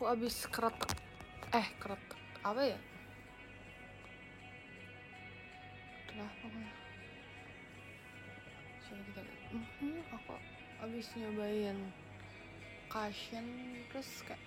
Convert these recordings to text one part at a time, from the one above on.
Aku abis keretek apa ya, itulah pokoknya. Coba kita lihat. Aku abis nyobain cushion, terus kayak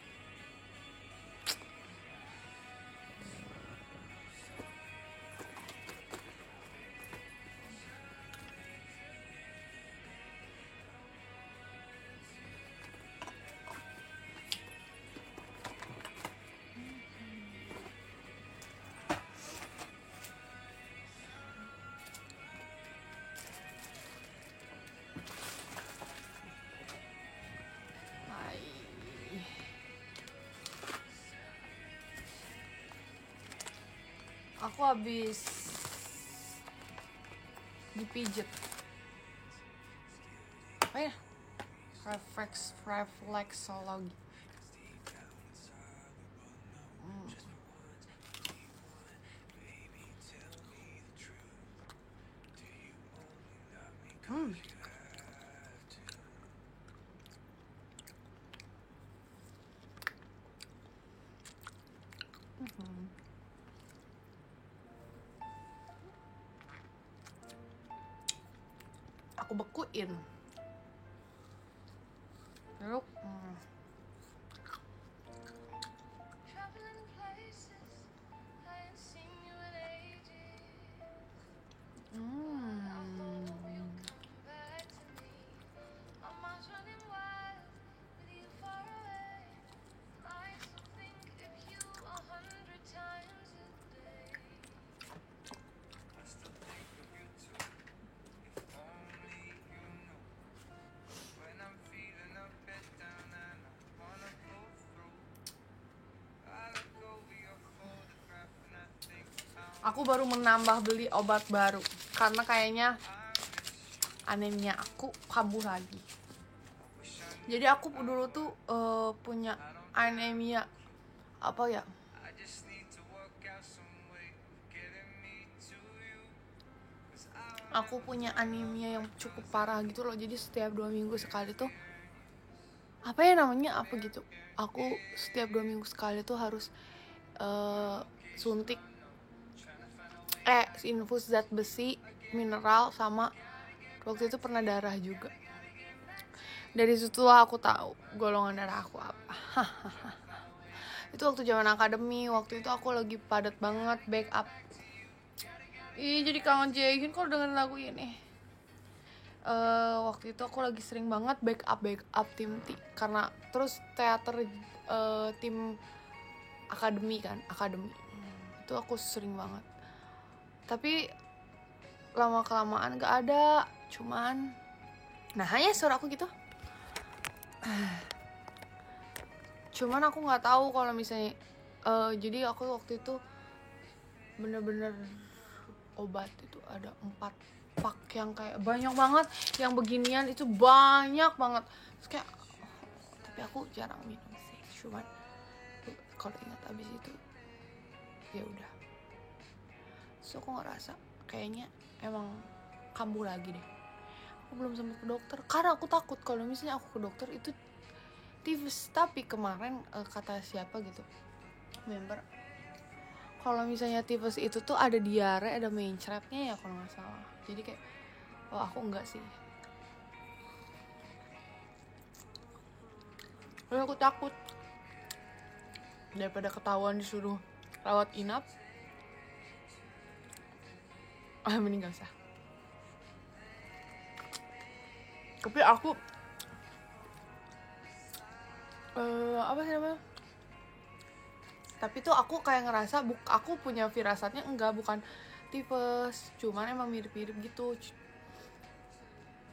aku habis dipijet apa ya, refleksologi. Aku bekuin lalu aku baru menambah beli obat baru karena kayaknya anemia aku kambuh lagi. Jadi aku dulu tuh punya anemia apa ya, aku punya anemia yang cukup parah gitu loh. Jadi setiap 2 minggu sekali tuh apa ya namanya, apa gitu, aku setiap 2 minggu sekali tuh harus suntik infus zat besi, mineral, sama waktu itu pernah darah juga. Dari situ aku tahu golongan darah aku apa. Itu waktu zaman akademi, waktu itu aku lagi padat banget backup. Jadi kangen Jaehyun kalau dengerin lagu ini. Waktu itu aku lagi sering banget backup tim T, karena terus teater tim akademi itu aku sering banget. Tapi lama kelamaan gak ada, cuman hanya suara aku gitu. Cuman aku nggak tahu kalau misalnya jadi aku waktu itu bener-bener obat itu ada 4 pak yang kayak banyak banget, yang beginian itu banyak banget. Terus kayak tapi aku jarang minum sih, cuman kalau ingat abis itu ya udah. So aku ngerasa kayaknya emang kambuh lagi deh. Aku belum sempat ke dokter karena aku takut kalau misalnya aku ke dokter itu tifus. Tapi kemarin kata siapa gitu, member, kalau misalnya tifus itu tuh ada diare, ada mencretnya ya kalau nggak salah. Jadi kayak aku enggak sih. Lalu aku takut daripada ketahuan disuruh rawat inap, mending gak usah. Tapi aku apa sih namanya, tapi tuh aku kayak ngerasa aku punya firasatnya bukan tifus, cuman emang mirip-mirip gitu.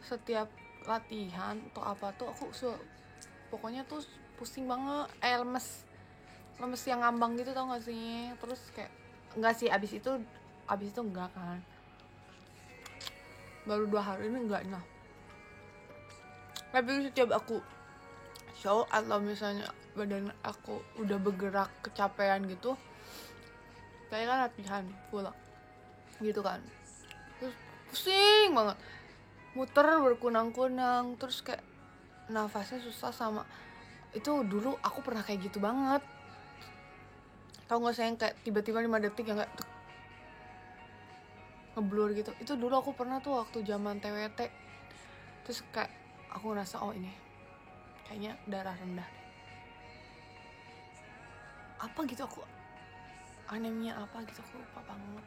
Setiap latihan atau apa tuh aku pokoknya tuh pusing banget, lemes yang ngambang gitu, tau gak sih? Terus kayak enggak sih, abis itu enggak kan, baru 2 hari ini enggak. Tapi setiap aku show atau misalnya badan aku udah bergerak kecapean gitu, kayak kan latihan full gitu kan, terus pusing banget, muter berkunang-kunang, terus kayak nafasnya susah, sama Itu dulu aku pernah kayak gitu banget. Tau gak sih yang kayak tiba-tiba 5 detik yang kayak ngeblur gitu. Itu dulu aku pernah tuh waktu zaman TWT. Terus kayak aku ngerasa oh ini kayaknya darah rendah deh. Apa gitu, aku anemia apa gitu, aku lupa banget.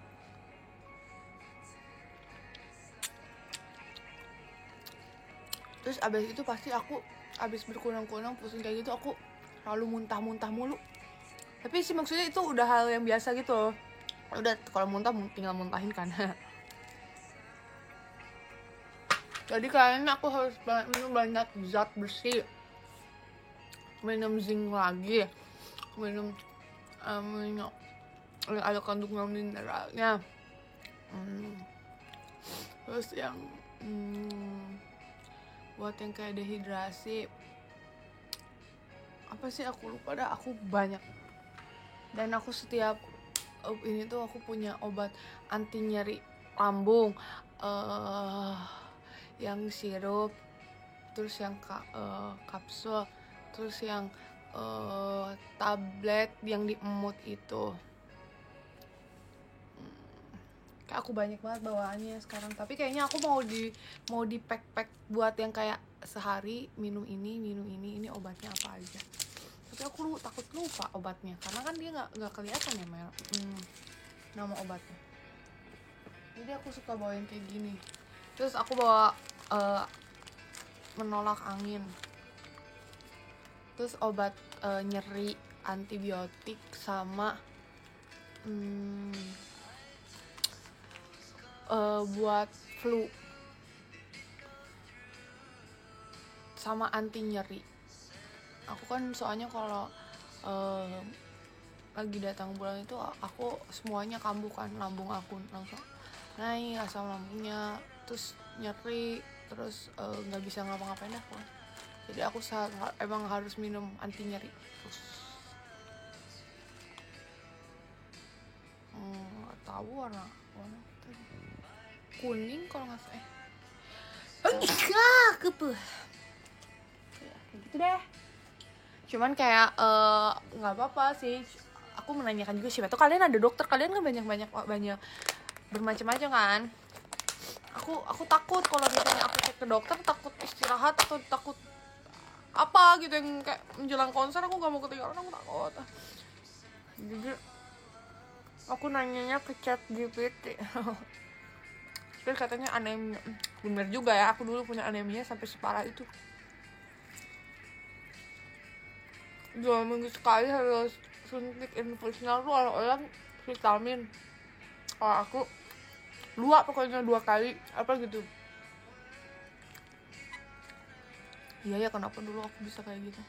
Terus abis itu pasti aku abis berkunang-kunang pusing kayak gitu, aku selalu muntah-muntah mulu. Tapi sih maksudnya itu udah hal yang biasa gitu. Udah kalau muntah tinggal muntahin kan. Jadi kayaknya aku harus minum banyak zat bersih, minum zinc lagi, minum minum ada kandungan mineralnya, terus yang buat yang kayak dehidrasi apa sih aku lupa dah, aku banyak. Dan aku setiap ini tuh aku punya obat anti nyeri lambung, yang sirup, terus yang kapsul, terus yang tablet yang diemut itu. Kayak aku banyak banget bawaannya sekarang. Tapi kayaknya aku mau di pack buat yang kayak sehari minum ini obatnya apa aja. Tapi aku takut lupa obatnya karena kan dia nggak kelihatan ya nama obatnya. Jadi aku suka bawain kayak gini. Terus aku bawa menolak angin, terus obat nyeri, antibiotik, sama buat flu, sama anti nyeri. Aku kan soalnya kalau lagi datang bulan itu aku semuanya kambuh kan, lambung aku langsung naik asam lambungnya, terus nyeri, terus nggak bisa ngapa-ngapain aku. Jadi aku emang harus minum anti nyeri terus. Nggak tahu warna kuning kalau nggak salah. Kepuh. Kayak gitu deh. Cuman kayak nggak apa-apa sih. Aku menanyakan juga siapa tuh kalian ada dokter, kalian kan banyak bermacam-macam kan. Aku takut kalau misalnya aku cek ke dokter, takut istirahat atau takut apa gitu yang kayak menjelang konser aku gak mau ketinggalan, aku takut. Jadi aku nanyanya ke ChatGPT. Terus katanya anemia. Bener juga ya, aku dulu punya anemia sampai separah itu. 2 minggu sekali harus suntik infusional tuh orang-orang vitamin. Kalau aku 2 pokoknya 2 kali apa gitu. Iya ya, kenapa dulu aku bisa kayak gitu.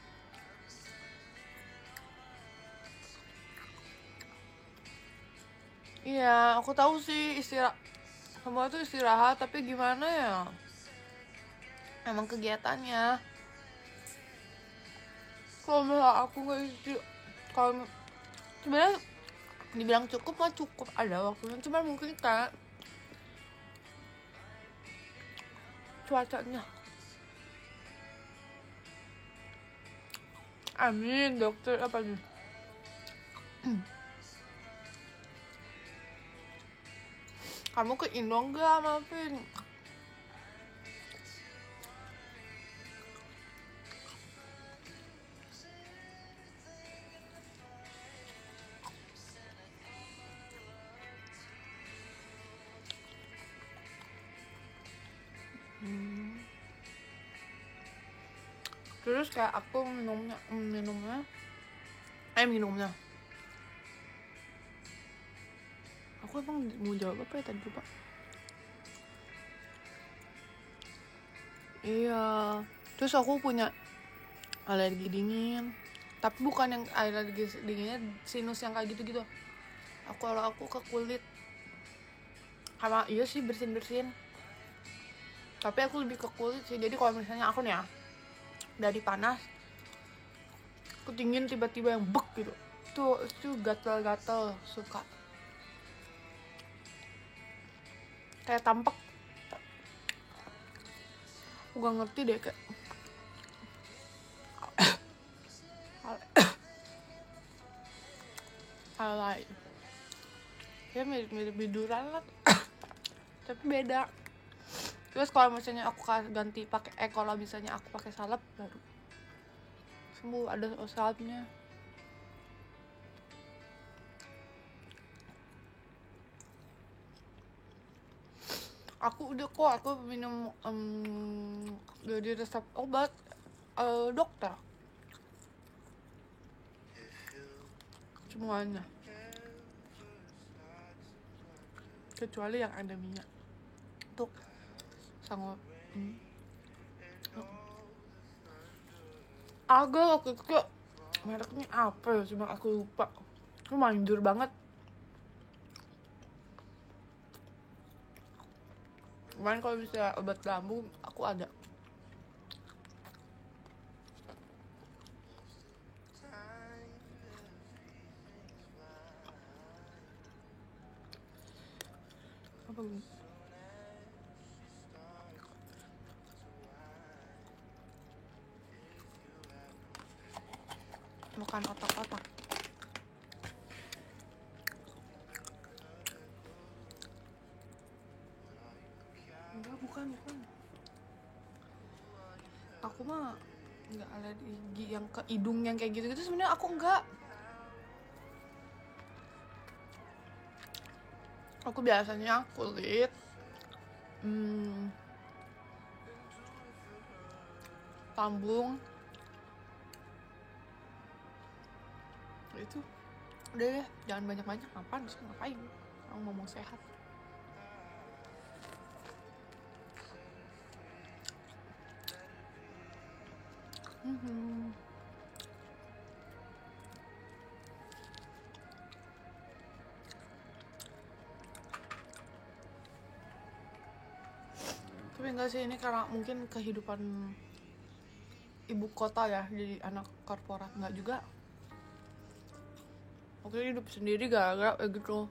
Iya, aku tahu sih semua itu istirahat, tapi gimana ya? Emang kegiatannya. Kalau misalnya aku nggak kalau sebenarnya dibilang cukup mah cukup, ada waktunya, cuma mungkin kayak cuacanya. Amin, dokter apa nih? Kamu ke Indo nggak, Maafin? Terus kayak aku minumnya aku emang mau jawab apa ya tadi, lupa. Iya, terus aku punya alergi dingin, tapi bukan yang alergi dinginnya sinus yang kayak gitu-gitu. Kalau aku ke kulit, sama iya sih bersin, tapi aku lebih ke kulit sih. Jadi kalau misalnya aku nih ya dari panas ke dingin tiba-tiba yang bek gitu, itu gatal-gatal, suka kayak tampak. Aku gak ngerti deh, kayak mirip-mirip biduran lah tapi beda. Terus kalau misalnya aku ganti pakai kalau misalnya aku pakai salep baru sembuh, ada salepnya. Aku udah kok, aku minum dari resep obat dokter semuanya kecuali yang ada minyak tuh sangat agak waktu itu kayak mereknya apa ya, cuma aku lupa. Itu manjur banget. Kemarin kalau bisa obat lambung aku ada. Apa gue? Makan otak-otak. Enggak, bukan. Aku mah nggak alergi yang ke hidung yang kayak gitu-gitu, sebenarnya aku enggak. Aku biasanya kulit, lambung, itu udah deh, jangan banyak-banyak. Ngapain aku ngomong sehat. Tapi enggak sih, ini karena mungkin kehidupan ibu kota ya, jadi anak korporat. Enggak juga, oke, hidup sendiri gara-gara gitu.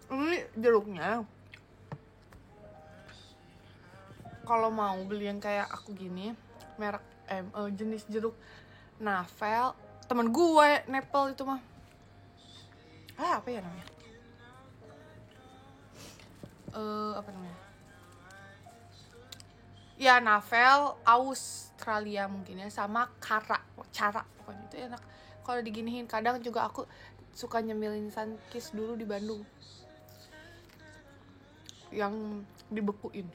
Ini jeruknya kalau mau beli yang kayak aku gini, merek jenis jeruk Navel, temen gue Nepal itu mah apa ya namanya, apa namanya ya, Navel Australia mungkin ya, sama cara pokoknya itu enak kalau diginiin. Kadang juga aku suka nyemilin Sunkist dulu di Bandung yang dibekuin.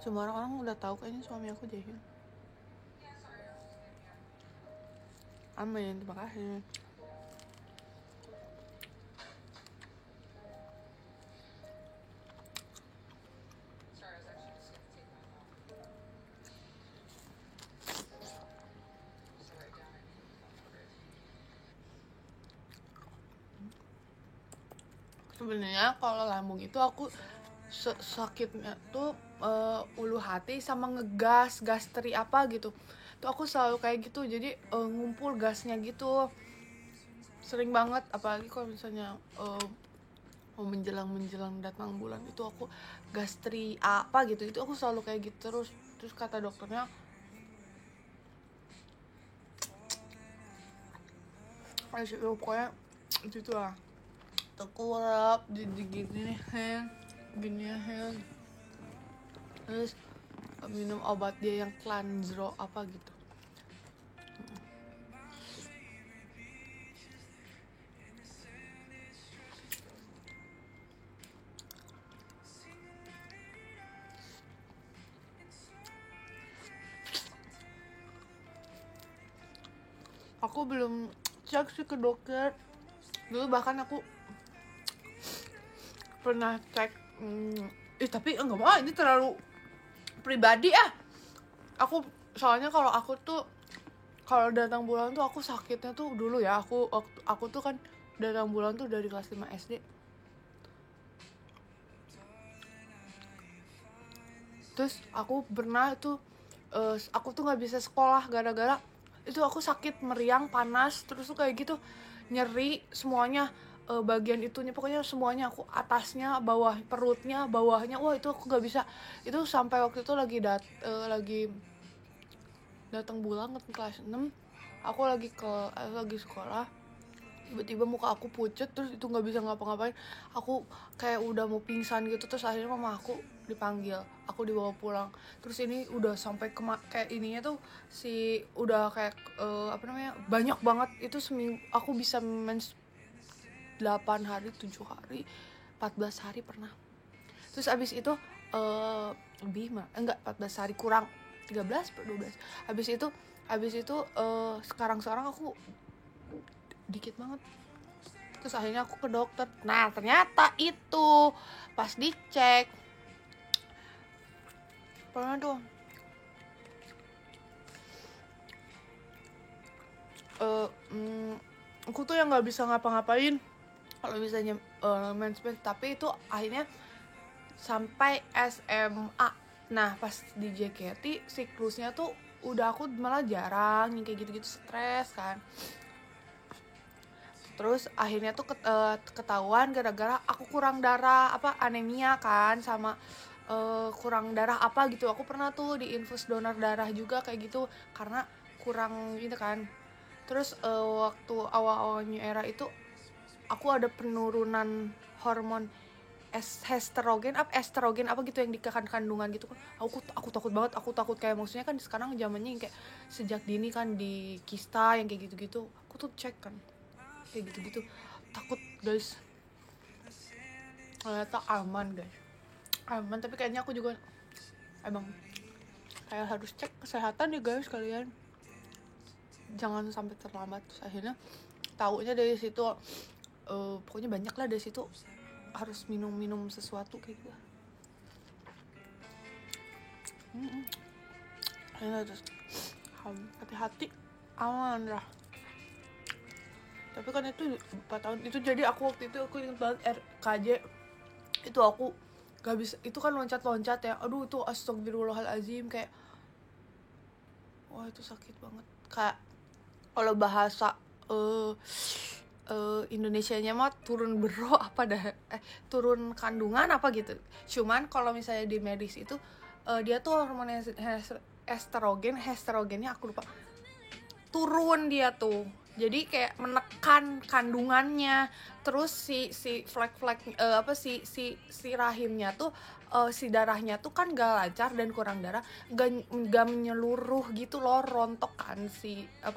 Semua orang udah tahu kayaknya suami aku jahil. Amin, terima kasih. Sebenarnya kalau lambung itu aku sakitnya tuh ulu hati sama ngegas, gastri apa gitu. Tuh aku selalu kayak gitu, jadi ngumpul gasnya gitu. Sering banget, apalagi kalau misalnya mau menjelang datang bulan itu aku gastri apa gitu. Itu aku selalu kayak gitu terus kata dokternya pokoknya gitu lah, tengkurap gini terus minum obat dia yang Clanzro apa gitu. Aku belum cek sih ke dokter dulu, bahkan aku pernah cek tapi enggak mau, ini terlalu pribadi aku. Soalnya kalau aku tuh kalau datang bulan tuh aku sakitnya tuh dulu ya, aku tuh kan datang bulan tuh dari kelas 5 SD. Terus aku pernah tuh aku tuh nggak bisa sekolah gara-gara itu aku sakit, meriang, panas, terus tuh kayak gitu nyeri semuanya, bagian itunya pokoknya semuanya, aku atasnya, bawah, perutnya, bawahnya, wah itu aku nggak bisa. Itu sampai waktu itu lagi datang bulan ke kelas 6, aku lagi sekolah, tiba-tiba muka aku pucet, terus itu nggak bisa ngapa-ngapain, aku kayak udah mau pingsan gitu. Terus akhirnya mama aku dipanggil, aku dibawa pulang. Terus ini udah sampai kayak ininya tuh udah kayak apa namanya, banyak banget. Itu seminggu aku bisa mens 8 hari, 7 hari, 14 hari pernah. Terus abis itu lebih enggak, 14 hari kurang 13 per 12. Habis itu sekarang aku dikit banget. Terus akhirnya aku ke dokter. Nah ternyata itu pas dicek pernah tuh aku tuh yang nggak bisa ngapa-ngapain kalau misalnya menstruasi. Tapi itu akhirnya sampai SMA. Nah pas di JKT siklusnya tuh udah aku malah jarang yang kayak gitu-gitu, stres kan. Terus akhirnya tuh ketahuan gara-gara aku kurang darah, anemia kan, sama kurang darah gitu. Aku pernah tuh diinfus donor darah juga kayak gitu karena kurang gitu kan. Terus waktu awal-awal new era itu aku ada penurunan hormon estrogen gitu yang di kandungan gitu kan. Aku takut banget, aku takut kayak, maksudnya kan sekarang zamannya yang kayak sejak dini kan di kista yang kayak gitu-gitu. Aku tuh cek kan kayak gitu-gitu, takut guys. Ternyata aman guys, aman. Tapi kayaknya aku juga emang kayak harus cek kesehatan ya guys, kalian jangan sampai terlambat. Terus akhirnya taunya dari situ pokoknya banyak lah dari situ harus minum sesuatu kayak gitu. Terus hati-hati, aman lah. Tapi kan itu 4 tahun itu, jadi aku waktu itu aku ingat banget RKJ itu aku gak bisa, itu kan loncat-loncat ya, aduh itu astagfirullahalazim, kayak wah itu sakit banget. Kayak kalau bahasa Indonesianya mah turun bero turun kandungan apa gitu. Cuman kalau misalnya di medis itu dia tuh hormon estrogennya aku lupa, turun dia tuh, jadi kayak menekan kandungannya. Terus si rahimnya tuh si darahnya tuh kan gak lancar dan kurang darah, gak menyeluruh gitu loh, rontok kan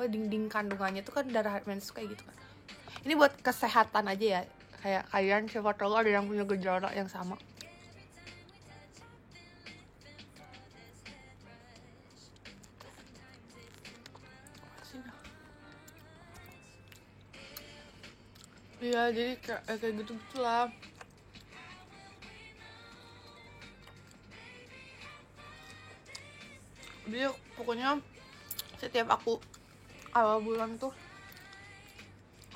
dinding kandungannya tuh kan, darah mens kayak gitu kan. Ini buat kesehatan aja ya, kayak kalian siapa tahu ada yang punya gejala yang sama. Iya, jadi kayak gitu lah. Jadi pokoknya setiap aku awal bulan tuh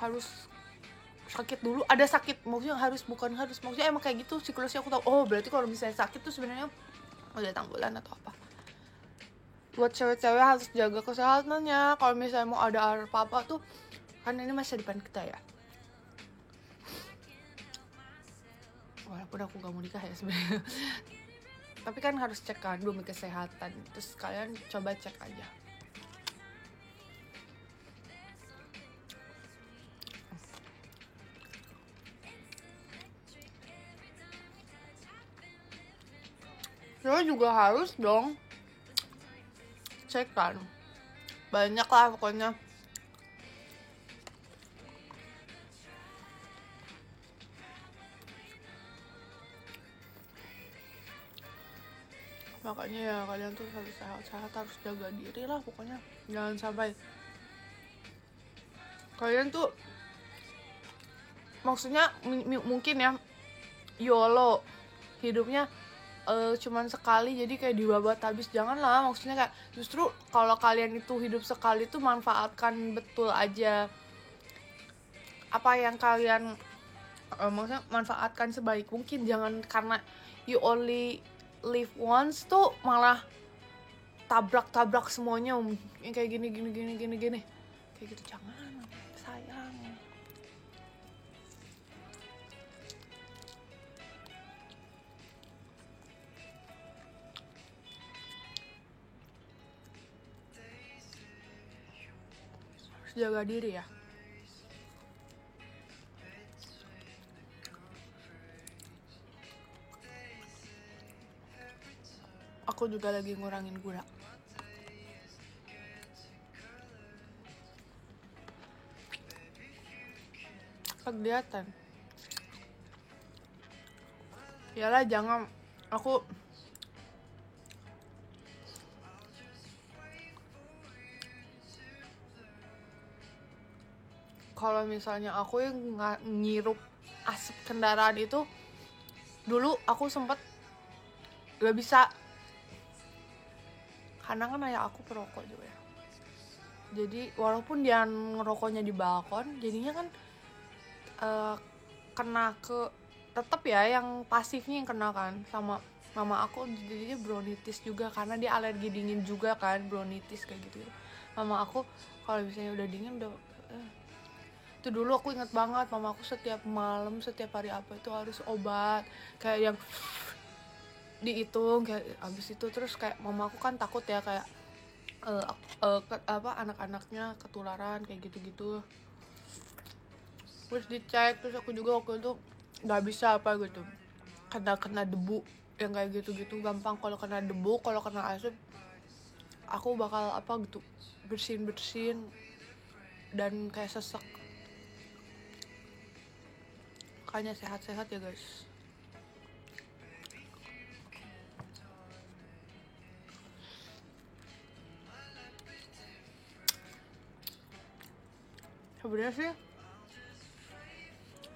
harus sakit dulu, ada sakit, maksudnya maksudnya emang kayak gitu siklusnya. Aku tahu, oh berarti kalau misalnya sakit tuh sebenarnya udah datang bulan atau apa. Buat cewek-cewek harus jaga kesehatannya. Kalau misalnya mau ada apa-apa tuh, kan ini masa depan kita ya. Walaupun aku gak mau nikah ya sebenarnya. Tapi kan harus cek kan demi kesehatan. Terus kalian coba cek aja. Lo juga harus dong cek kan. Banyak lah pokoknya. Makanya ya kalian tuh harus sehat-sehat, harus jaga diri lah pokoknya. Jangan sampai kalian tuh, maksudnya mungkin ya YOLO, hidupnya cuman sekali, jadi kayak dibabat habis. Janganlah, maksudnya kayak justru kalau kalian itu hidup sekali tuh manfaatkan betul aja apa yang kalian maksudnya manfaatkan sebaik mungkin. Jangan karena you only live once tuh malah tabrak semuanya yang kayak gini kayak gitu, jangan, sayang. Harus jaga diri ya. Aku juga lagi ngurangin gula. Kelihatan. Yalah, jangan. Aku kalau misalnya aku yang ngirup asap kendaraan itu, dulu aku sempet gak bisa, karena kan ayah aku perokok juga ya. Jadi walaupun dia ngerokoknya di balkon, jadinya kan kena ke, tetap ya yang pasifnya yang kena kan sama mama aku, jadinya bronkitis juga karena dia alergi dingin juga kan, bronkitis kayak gitu. Mama aku kalau misalnya udah dingin udah itu dulu aku inget banget, mama aku setiap malam, setiap hari apa itu harus obat kayak yang dihitung kayak abis itu. Terus kayak mama aku kan takut ya kayak anak-anaknya ketularan kayak gitu-gitu. Terus dicek, terus aku juga waktu itu nggak bisa apa gitu, kena debu yang kayak gitu-gitu gampang. Kalau kena debu, kalau kena asap aku bakal apa gitu, bersin dan kayak sesek. Makanya sehat-sehat ya guys. Sebenarnya sih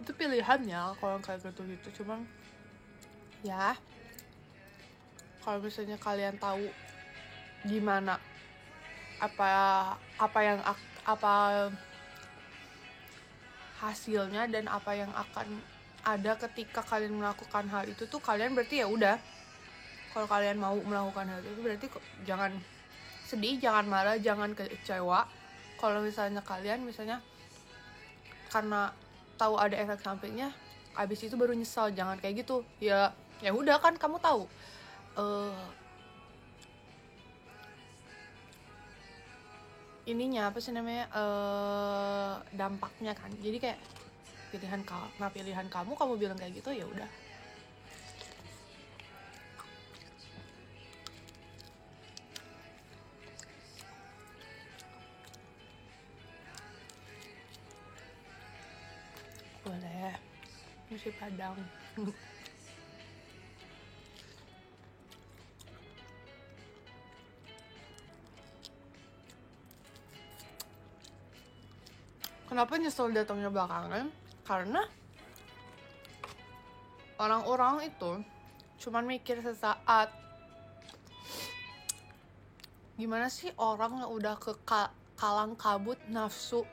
itu pilihannya kalau kayak gitu-gitu, cuman ya kalau misalnya kalian tahu gimana apa hasilnya dan apa yang akan ada ketika kalian melakukan hal itu tuh, kalian berarti ya udah, kalau kalian mau melakukan hal itu berarti jangan sedih, jangan marah, jangan kecewa. Kalau misalnya kalian karena tahu ada efek sampingnya, abis itu baru nyesal, jangan kayak gitu. Ya udah kan kamu tahu ininya apa sih namanya, dampaknya kan. Jadi kayak pilihan kamu bilang kayak gitu, ya udah. Boleh nasi padang. Kenapa nyesel datangnya belakangan? Karena orang-orang itu cuman mikir sesaat. Gimana sih orang yang udah kalang kabut nafsu,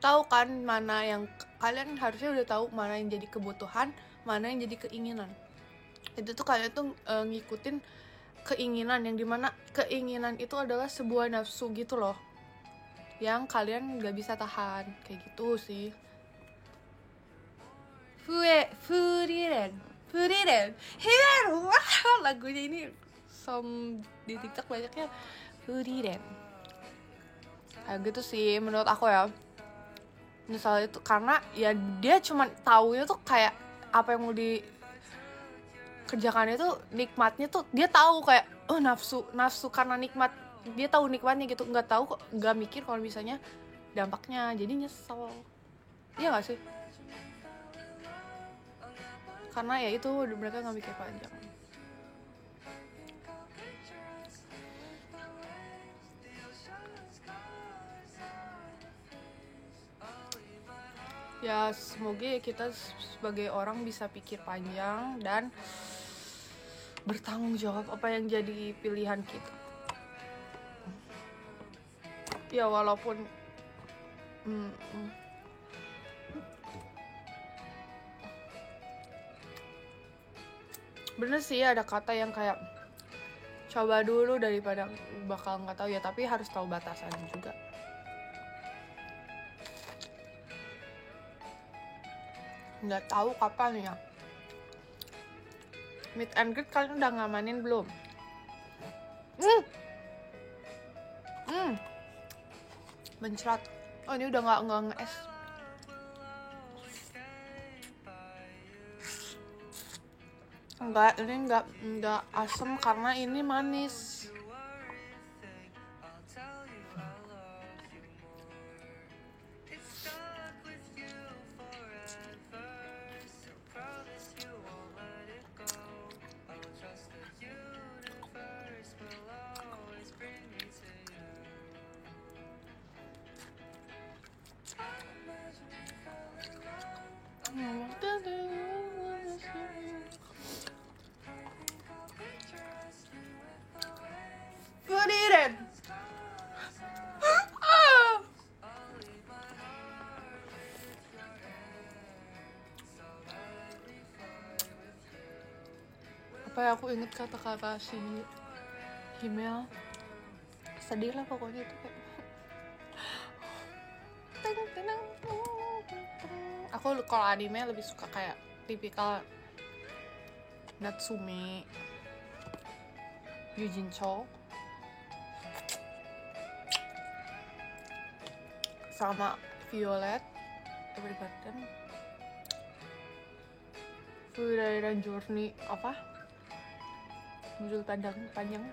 tahu kan mana yang kalian harusnya udah tahu mana yang jadi kebutuhan, mana yang jadi keinginan. Itu tuh kalian tuh ngikutin keinginan, yang dimana keinginan itu adalah sebuah nafsu gitu loh, yang kalian gak bisa tahan, kayak gitu sih. Furiren wah, lagunya ini song di TikTok banyaknya Furiren kayak gitu sih menurut aku ya. Misalnya itu karena ya dia cuma taunya tuh kayak apa yang mau dikerjakan itu nikmatnya tuh dia tahu, kayak nafsu karena nikmat, dia tahu nikmatnya gitu, nggak mikir kalau misalnya dampaknya, jadi nyesel. Iya nggak sih? Karena ya itu mereka nggak mikir panjang. Ya semoga kita sebagai orang bisa pikir panjang dan bertanggung jawab apa yang jadi pilihan kita. Ya walaupun bener sih ada kata yang kayak coba dulu daripada bakal nggak tahu ya, tapi harus tahu batasannya juga. Nggak tahu kapan ya meet and greet. Kalian udah ngamanin belum? Mencrat. Oh, ini udah nggak nge-es. Enggak, ini enggak asam karena ini manis. Put it in. Apa ya, aku inget kata-kata si Himmel. Sedih lah pokoknya itu kayak. Aku kalau anime lebih suka kayak tipikal Natsume, Yujincho, sama Violet Evergarden, Fuiran Journey apa? Judul panjang.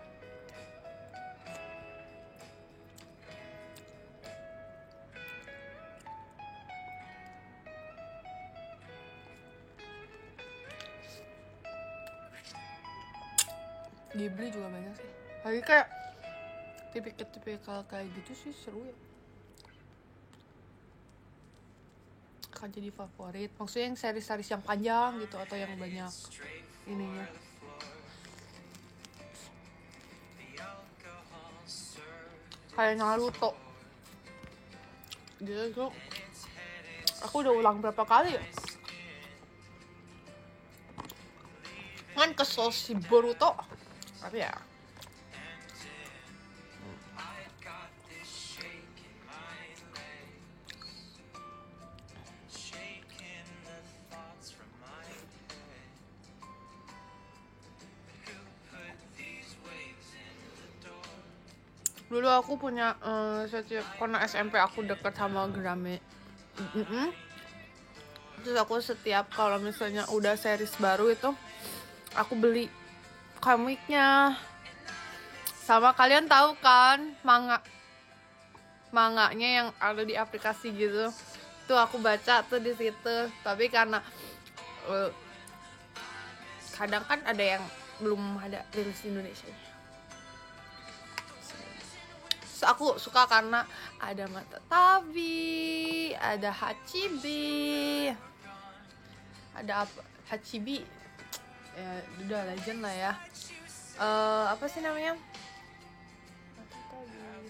Ghibli juga banyak sih. Lagi kayak tipikal kayak gitu sih seru ya. Akan jadi favorit. Maksudnya yang series-series yang panjang gitu atau yang banyak ininya. Kayak Naruto. Jadi tuh aku udah ulang berapa kali ya? Kan kesel si Boruto. Tapi ya dulu aku punya karena SMP aku deket sama Grame. Terus aku setiap kalau misalnya udah series baru itu aku beli komiknya. Sama kalian tahu kan manganya yang ada di aplikasi gitu. Tuh aku baca tuh di situ. Tapi karena kadang kan ada yang belum ada rilis di Indonesia. Terus aku suka karena ada Matatabi, ada Hachibi, ada apa? Hachibi ya udah legend lah ya. Apa sih namanya?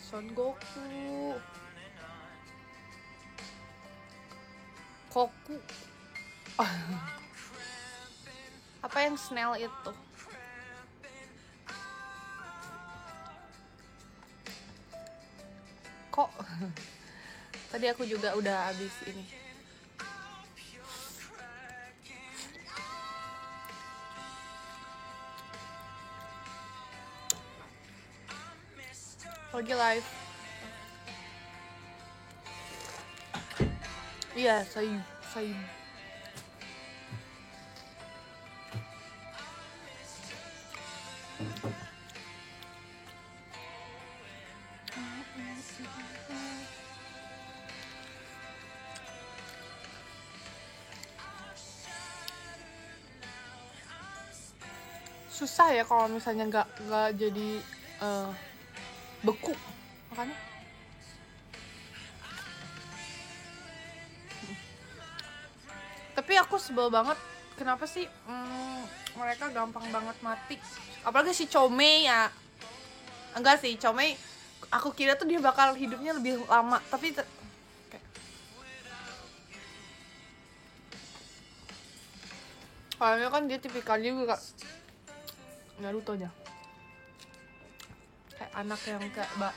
Son Goku, Koku. Apa yang Snell itu? Kok tadi aku juga udah habis ini. Lagi live. Iya, saya susah ya kalau misalnya nggak jadi beku makanya. Tapi aku sebel banget kenapa sih mereka gampang banget mati, apalagi si Chomei ya. Enggak sih, Chomei aku kira tuh dia bakal hidupnya lebih lama, tapi soalnya kan dia tipikal juga Naruto nya. kayak anak yang kayak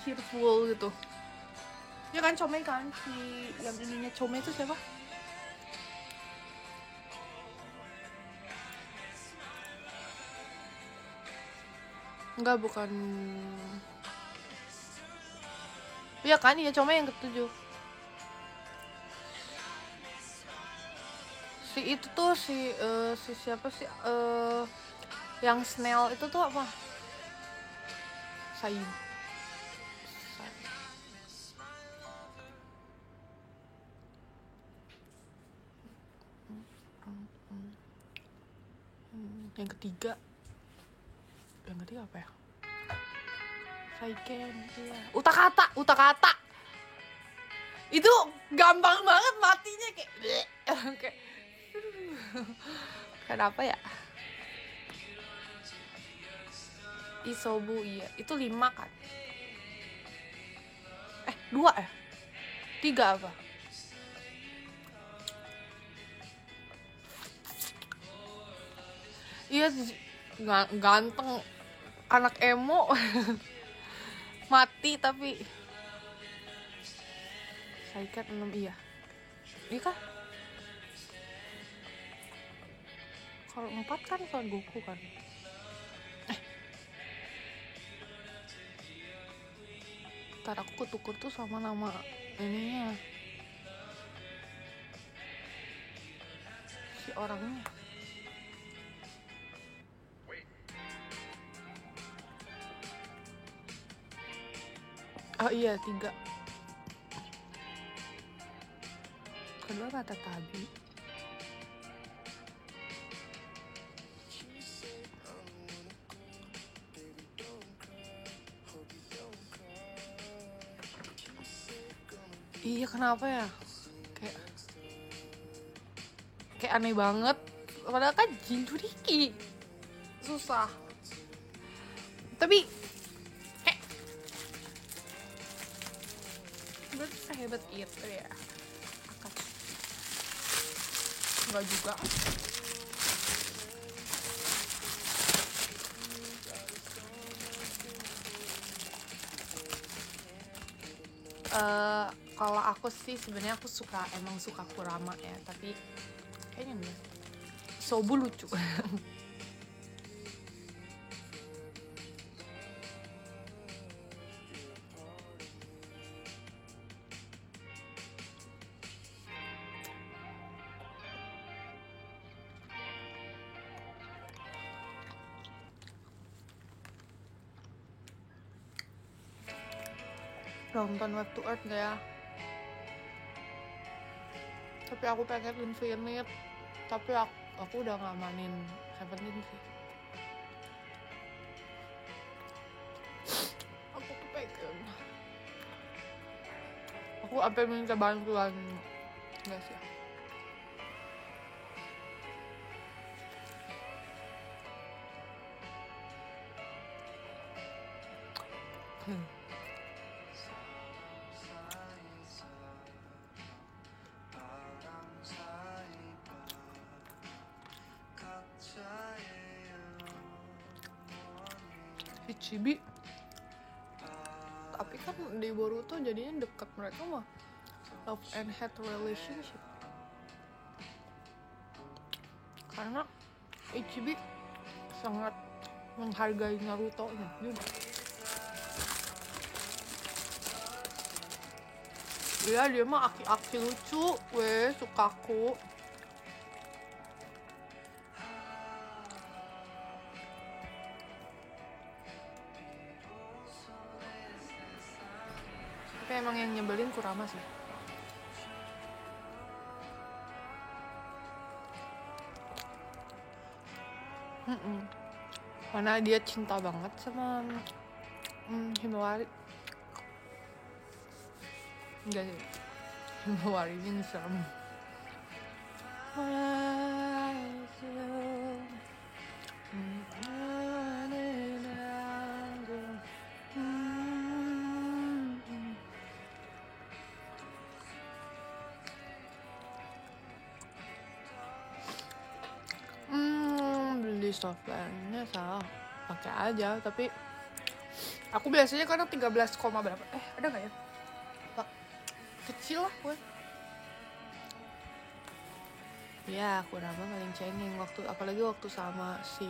cheerful gitu. Ya kan Chome kan, si yang ininya Chome itu siapa? Enggak, bukan. Iya kan, iya Chome yang ketujuh. Si itu tuh si siapa sih yang Snail itu tuh apa? Said. Yang ketiga apa ya? Saiken, iya. Utakata. Itu gampang banget matinya kayak kayak kenapa ya? Isobu, iya. Itu 5 kan? 2 ya? 3 apa? Iya, ganteng anak emo. Mati tapi Saiken 6, iya. Iya kah? Kalau 4 kan Son Goku kan. Ntar aku ketuker tuh sama nama ininya, si orangnya. Oh iya, 3. Kedua kata Tabi. Iya, kenapa ya? Kayak aneh banget. Padahal kan Jinchuriki susah. Tapi berarti sehebat itu ya. Enggak juga. Kalau aku sih sebenarnya aku emang suka Kurama ya, tapi kayaknya enggak. Sobu lucu. Nonton Web to Earth gak ya? Tapi aku pengen Infinite. Tapi aku udah ngamanin Seventeen sih. Aku kepengen. Aku sampai minta bantuan guys ya. Chibi, tapi kan di Boruto jadinya dekat, mereka mah love and hate relationship karena Ichibi sangat menghargai Naruto-nya juga. Iya, dia mah aki-aki lucu, sukaku. Tapi emang yang nyebelin Kurama sih. Karena dia cinta banget sama Himawari. Enggak sih, Himawari ini serem. Beli softwarenya salah. pakai aja. Tapi aku biasanya kadang 13, berapa ada nggak ya Pak? Kecil lah gue ya. Aku nama paling cengeng waktu, apalagi waktu sama si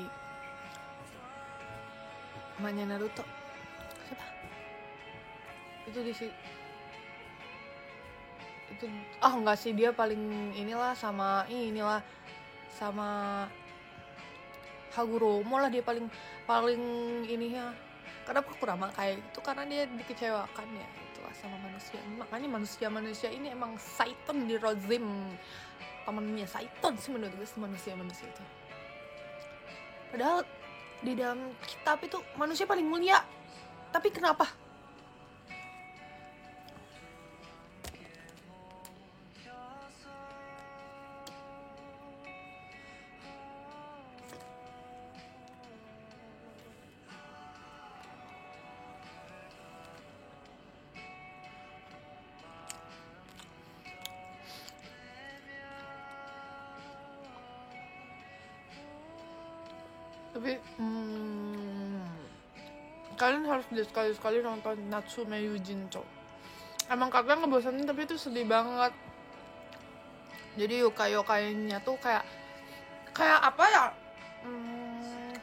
emaknya Naruto, siapa itu itu enggak sih, dia paling inilah sama Hagoromo lah, dia paling ininya. Kenapa Kurama kayak itu, karena dia dikecewakan ya itulah sama manusia. Makanya manusia ini emang Saiton di Rozim, temennya Saiton sih menurut gue, manusia itu. Padahal di dalam kitab itu manusia paling mulia, tapi kenapa? Tapi kalian harus sekali-sekali nonton Natsume Yujincho. Emang katanya ngebosanin, tapi itu sedih banget. Jadi yokai-yokainya tuh kayak apa ya,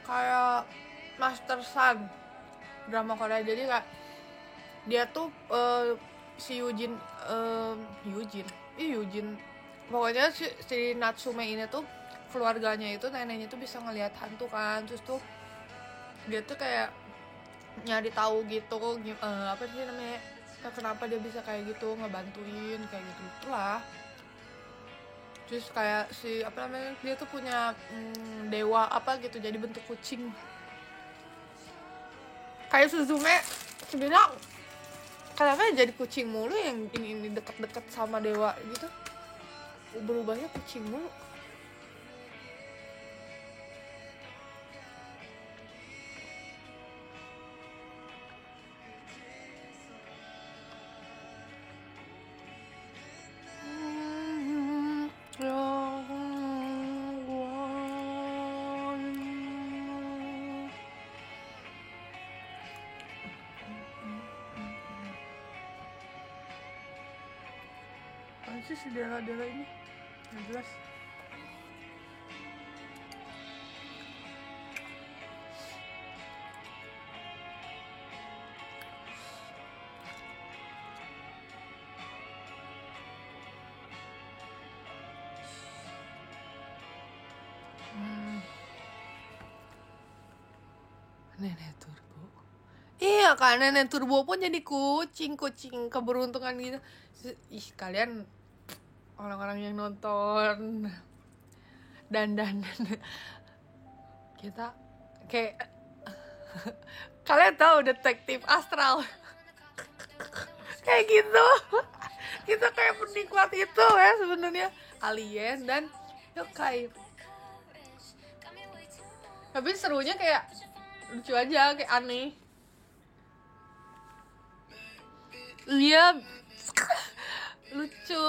kayak Master Sun drama Korea. Jadi kayak dia tuh si Yujin pokoknya si Natsume ini tuh keluarganya itu, neneknya tuh bisa ngelihat hantu kan. Terus tuh dia tuh kayak nyari tahu gitu apa sih namanya, kenapa dia bisa kayak gitu, ngebantuin kayak gitu itulah. Terus kayak si apa namanya, dia tuh punya dewa apa gitu, jadi bentuk kucing. Kayak Suzume sebenarnya kenapa jadi kucing mulu, yang ini deket-deket sama dewa gitu, berubahnya kucing mulu. Apa sih si Dela ini? Nggak jelas. Nenek Turbo. Iya kan, Nenek Turbo pun jadi kucing keberuntungan gitu. Ih, kalian orang-orang yang nonton dan kita kayak kalian tahu detektif astral kayak gitu. Kita kayak penikmat itu ya sebenarnya, alien dan yokai. Tapi serunya kayak lucu aja, kayak aneh. Iya, lucu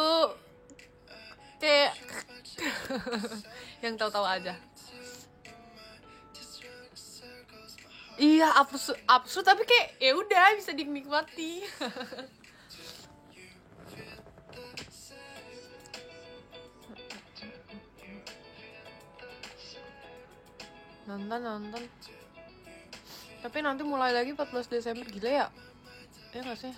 kayak yang tahu-tahu aja. Iya, absurd tapi kayak ya udah bisa dinikmati. nonton tapi nanti mulai lagi 14 Desember, gila ya nggak sih?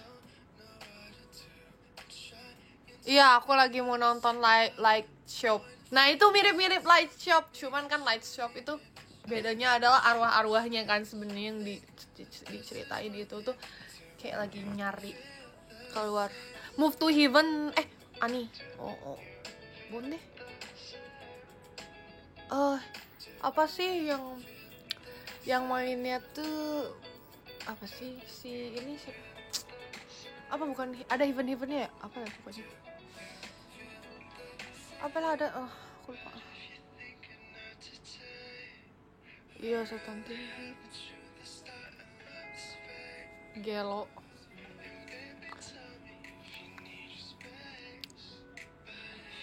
Iya, aku lagi mau nonton Light Shop. Nah itu mirip-mirip Light Shop, cuman kan Light Shop itu bedanya adalah arwah-arwahnya kan sebenarnya yang diceritain itu tuh kayak lagi nyari keluar. Move to Heaven, Ani, Bun deh. Apa sih yang mainnya tuh apa sih si ini sih? Apa bukan ada Heaven-Heavennya ya? Apa ya pokoknya? Apalah ada, aku lupa. Iya, Setan Tinggi, Gelo.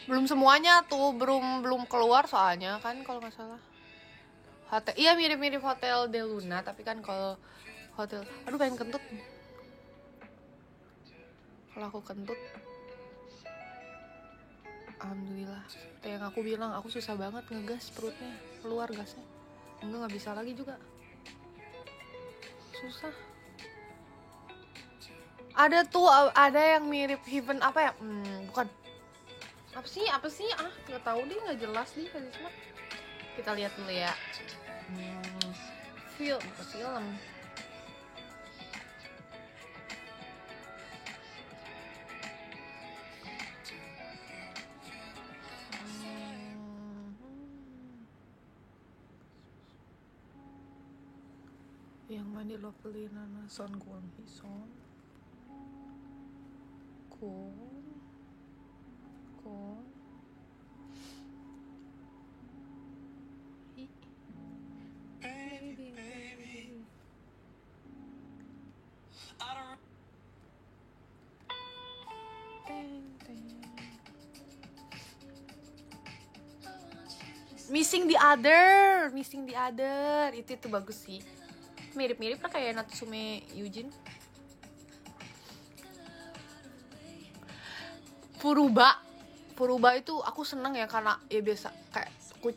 Belum semuanya tuh, belum keluar soalnya kan kalau nggak salah. Hotel, iya mirip-mirip Hotel de Luna, tapi kan kalau hotel, aduh pengen kentut. Kalau aku kentut, alhamdulillah. Kayak yang aku bilang, aku susah banget ngegas perutnya, keluar gasnya. Enggak, nggak bisa lagi juga. Susah. Ada tuh, ada yang mirip Heaven apa ya? Bukan. Apa sih? Nggak tahu deh, nggak jelas deh Karisma. Kita lihat dulu ya. Film. Yang mandi lovely nana son gon hison. Kon. Missing the other itu bagus sih, mirip-mirip lah kayak Natsume Yujin. Furuba itu aku seneng ya, karena ya biasa kayak aku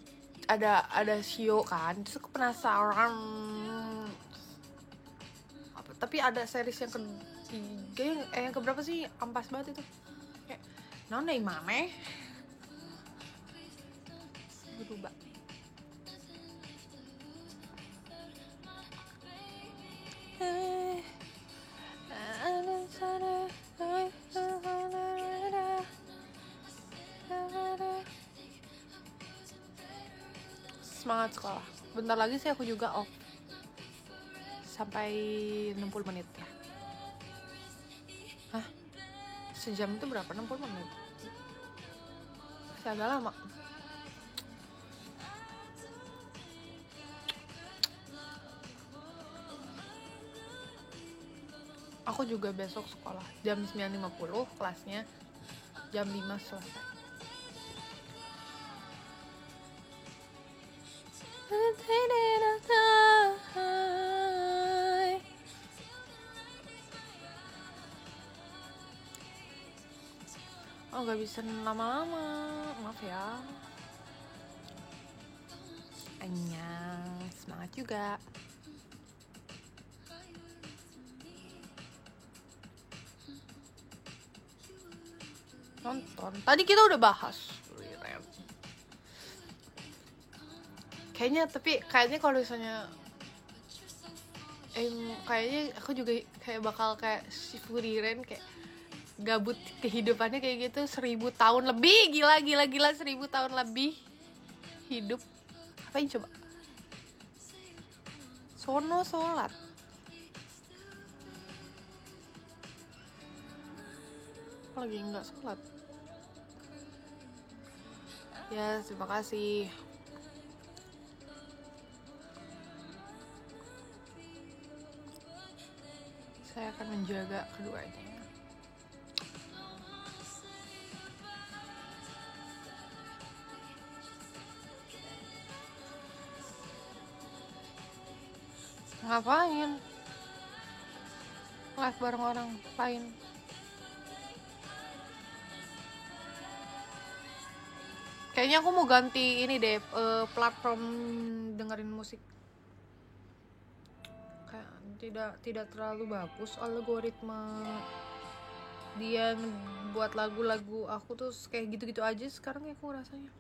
ada shio kan, terus aku penasaran apa, tapi ada series yang ketiga yang keberapa sih, ampas banget itu, kayak nona imane Furuba. Semangat sekolah. Bentar lagi sih aku juga off sampai 60 menit ya. Hah? Sejam itu berapa? 60 menit? Masih agak lama. Aku juga besok sekolah jam 9.50 kelasnya, jam 5 selesai. Oh, gak bisa lama-lama, maaf ya. Annyeong, semangat juga. Nonton, tadi kita udah bahas kayaknya, tapi kayaknya kalau misalnya kayaknya aku juga kayak bakal kayak si Furiren, kayak gabut kehidupannya kayak gitu 1000 tahun lebih, gila 1000 tahun lebih hidup. Apain coba? Sono sholat. Lagi nggak sholat ya, terima kasih. Saya akan menjaga keduanya. Ngapain? Live bareng orang lain. Kayaknya aku mau ganti ini deh, platform dengerin musik. Kayak tidak terlalu bagus algoritma dia buat lagu-lagu aku tuh kayak gitu-gitu aja sekarang ya, aku rasanya.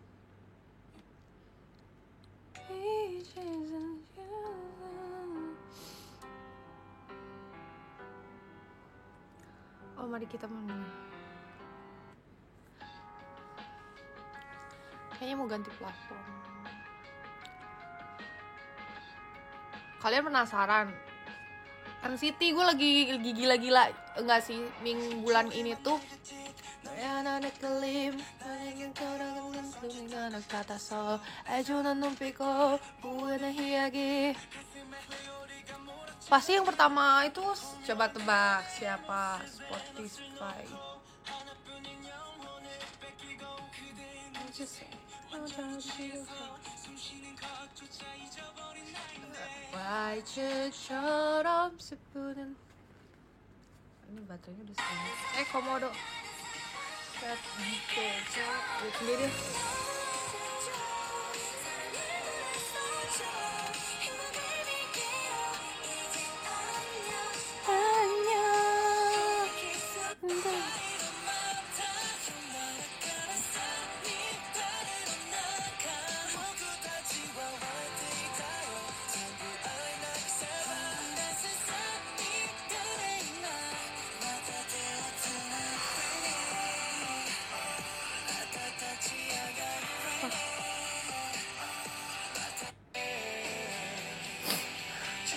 Oh, mari kita menunggu. Kayaknya mau ganti platform. Kalian penasaran? NCT gue lagi gila-gila, enggak sih, bulan ini tuh pasti yang pertama itu, coba tebak siapa? Spotify. 와이츠처럼 스푸는. Ini baterainya udah setengah. Komodo. Lihat sendiri.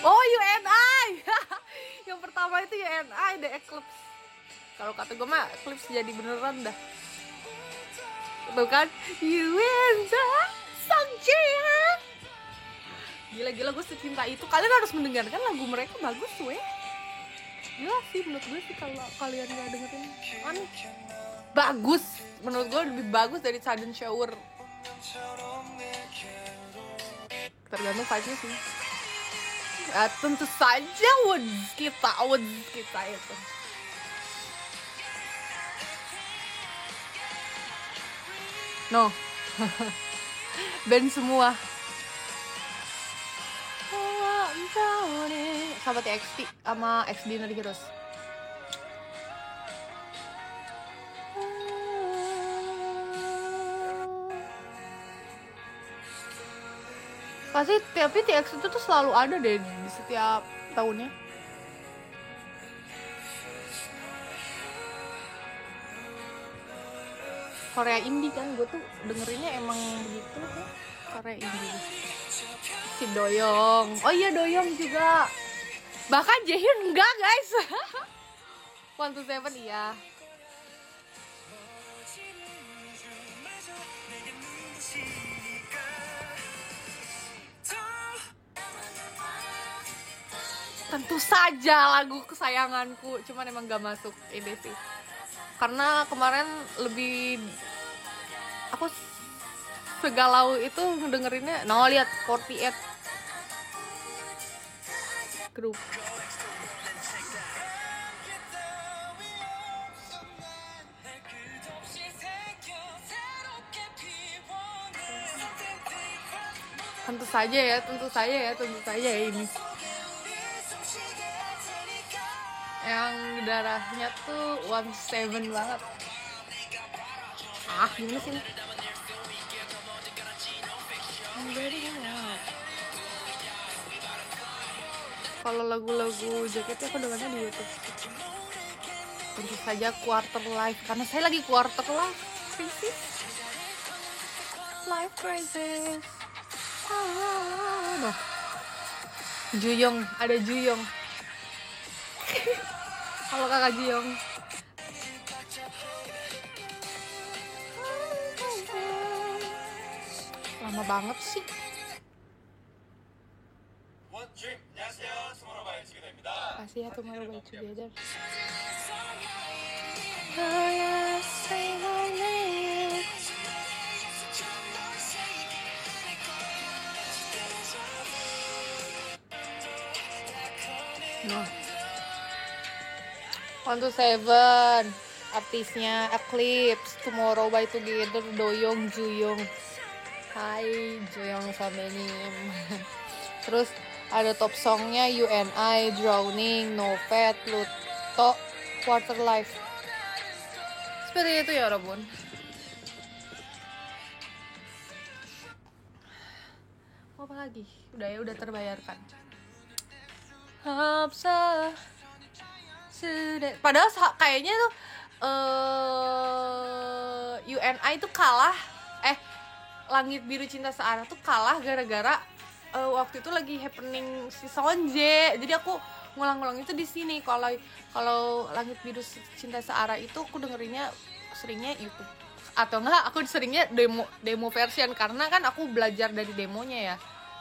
Oh, UNI. Yang pertama itu UNI, The Eclipse. Kalau kata gue mah Eclipse jadi beneran dah. Tuh kan, UNI Songjia. Gila-gila, gue secinta itu. Kalian harus mendengarkan lagu mereka, bagus weh. Gila sih menurut gue sih kalau kalian gak dengerin. Bagus. Menurut gue lebih bagus dari Sudden Shower. Tergantung vibe-nya sih. Ya, tentu saja Woods kita itu. No. Band semua. Sama TXT sama Extraordinary Heroes. Pasti tapi TXT itu tuh selalu ada deh di setiap tahunnya. Korea indie kan, gue tuh dengerinnya emang begitu kan. Korea indie. Si Doyoung. Oh iya, Doyoung juga. Bahkan Jaehyun enggak, guys. 127 iya. Tentu saja lagu kesayanganku, cuman emang gak masuk ini sih. Karena kemarin lebih aku segalau itu ngedengerinnya. No, lihat 48 grup. Tentu saja ya ini. Yang darahnya tuh 17 banget. Gimana sih ini? Kalau lagu-lagu jaketnya aku dengarnya di YouTube. Tentu saja Quarter Life, karena saya lagi Quarter Life crisis. Life crisis. No. Juyong, ada Juyong. Halo kakak Juyong. Lama banget sih. Kasih ya Tomorrow by Together. Oh yeah, say my name. No. 127 artisnya Eclipse, Tomorrow by Together, Doyoung, Juyong. Hai Juyong Samenim. Terus ada top songnya UNI, Drowning, No Fat, Pluto, Quarter Life. Seperti itu ya Robun. Mau apa lagi? Udah terbayarkan. Hapsa. Padahal kayaknya tuh UNI tuh kalah. Langit Biru Cinta Searah tuh kalah gara-gara waktu itu lagi happening si Sonje. Jadi aku ngulang-ngulang itu di sini. Kalau Langit Biru Cinta Searah itu aku dengerinnya seringnya YouTube. Atau enggak aku seringnya demo version, karena kan aku belajar dari demonya ya.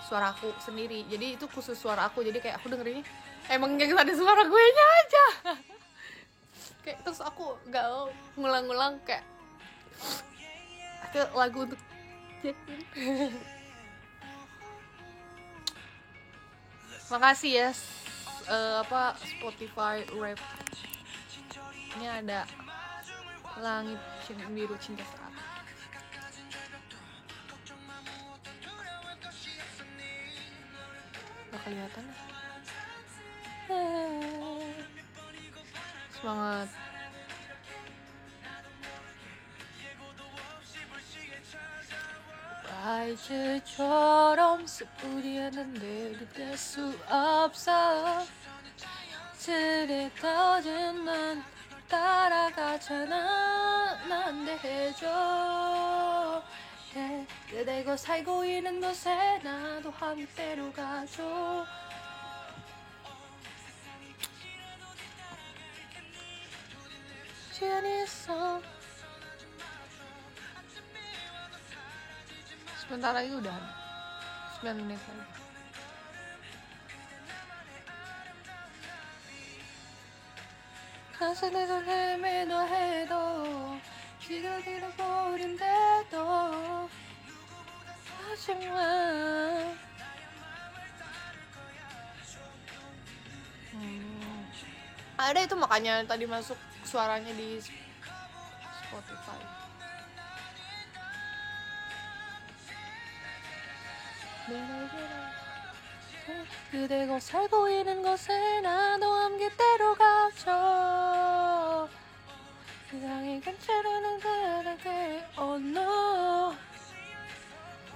Suaraku sendiri. Jadi itu khusus suara aku. Jadi kayak aku dengerinnya emang yang ada suara gue nya aja. Kayak terus aku enggak ngulang-ngulang kayak lagu untuk Makasih ya Spotify Rap. Ini ada langit biru cinta saat. Gak kelihatan. Semangat. 발질처럼 스프리했는데 그댈 수 없어 스레터진 난 따라가잖아 난데 해줘 그대가 살고 있는 곳에 나도 함께로 가줘 시간이 있어 sebentar lagi udah 9 menit lagi. 가슴에서 헤매도 해도 시간이 잃어버린데도 하지마 ada itu makanya tadi masuk suaranya di Spotify. 그대가 살고 있는 곳에 나도 함께 데려가줘 세상이 괜찮은 사람에게 Oh no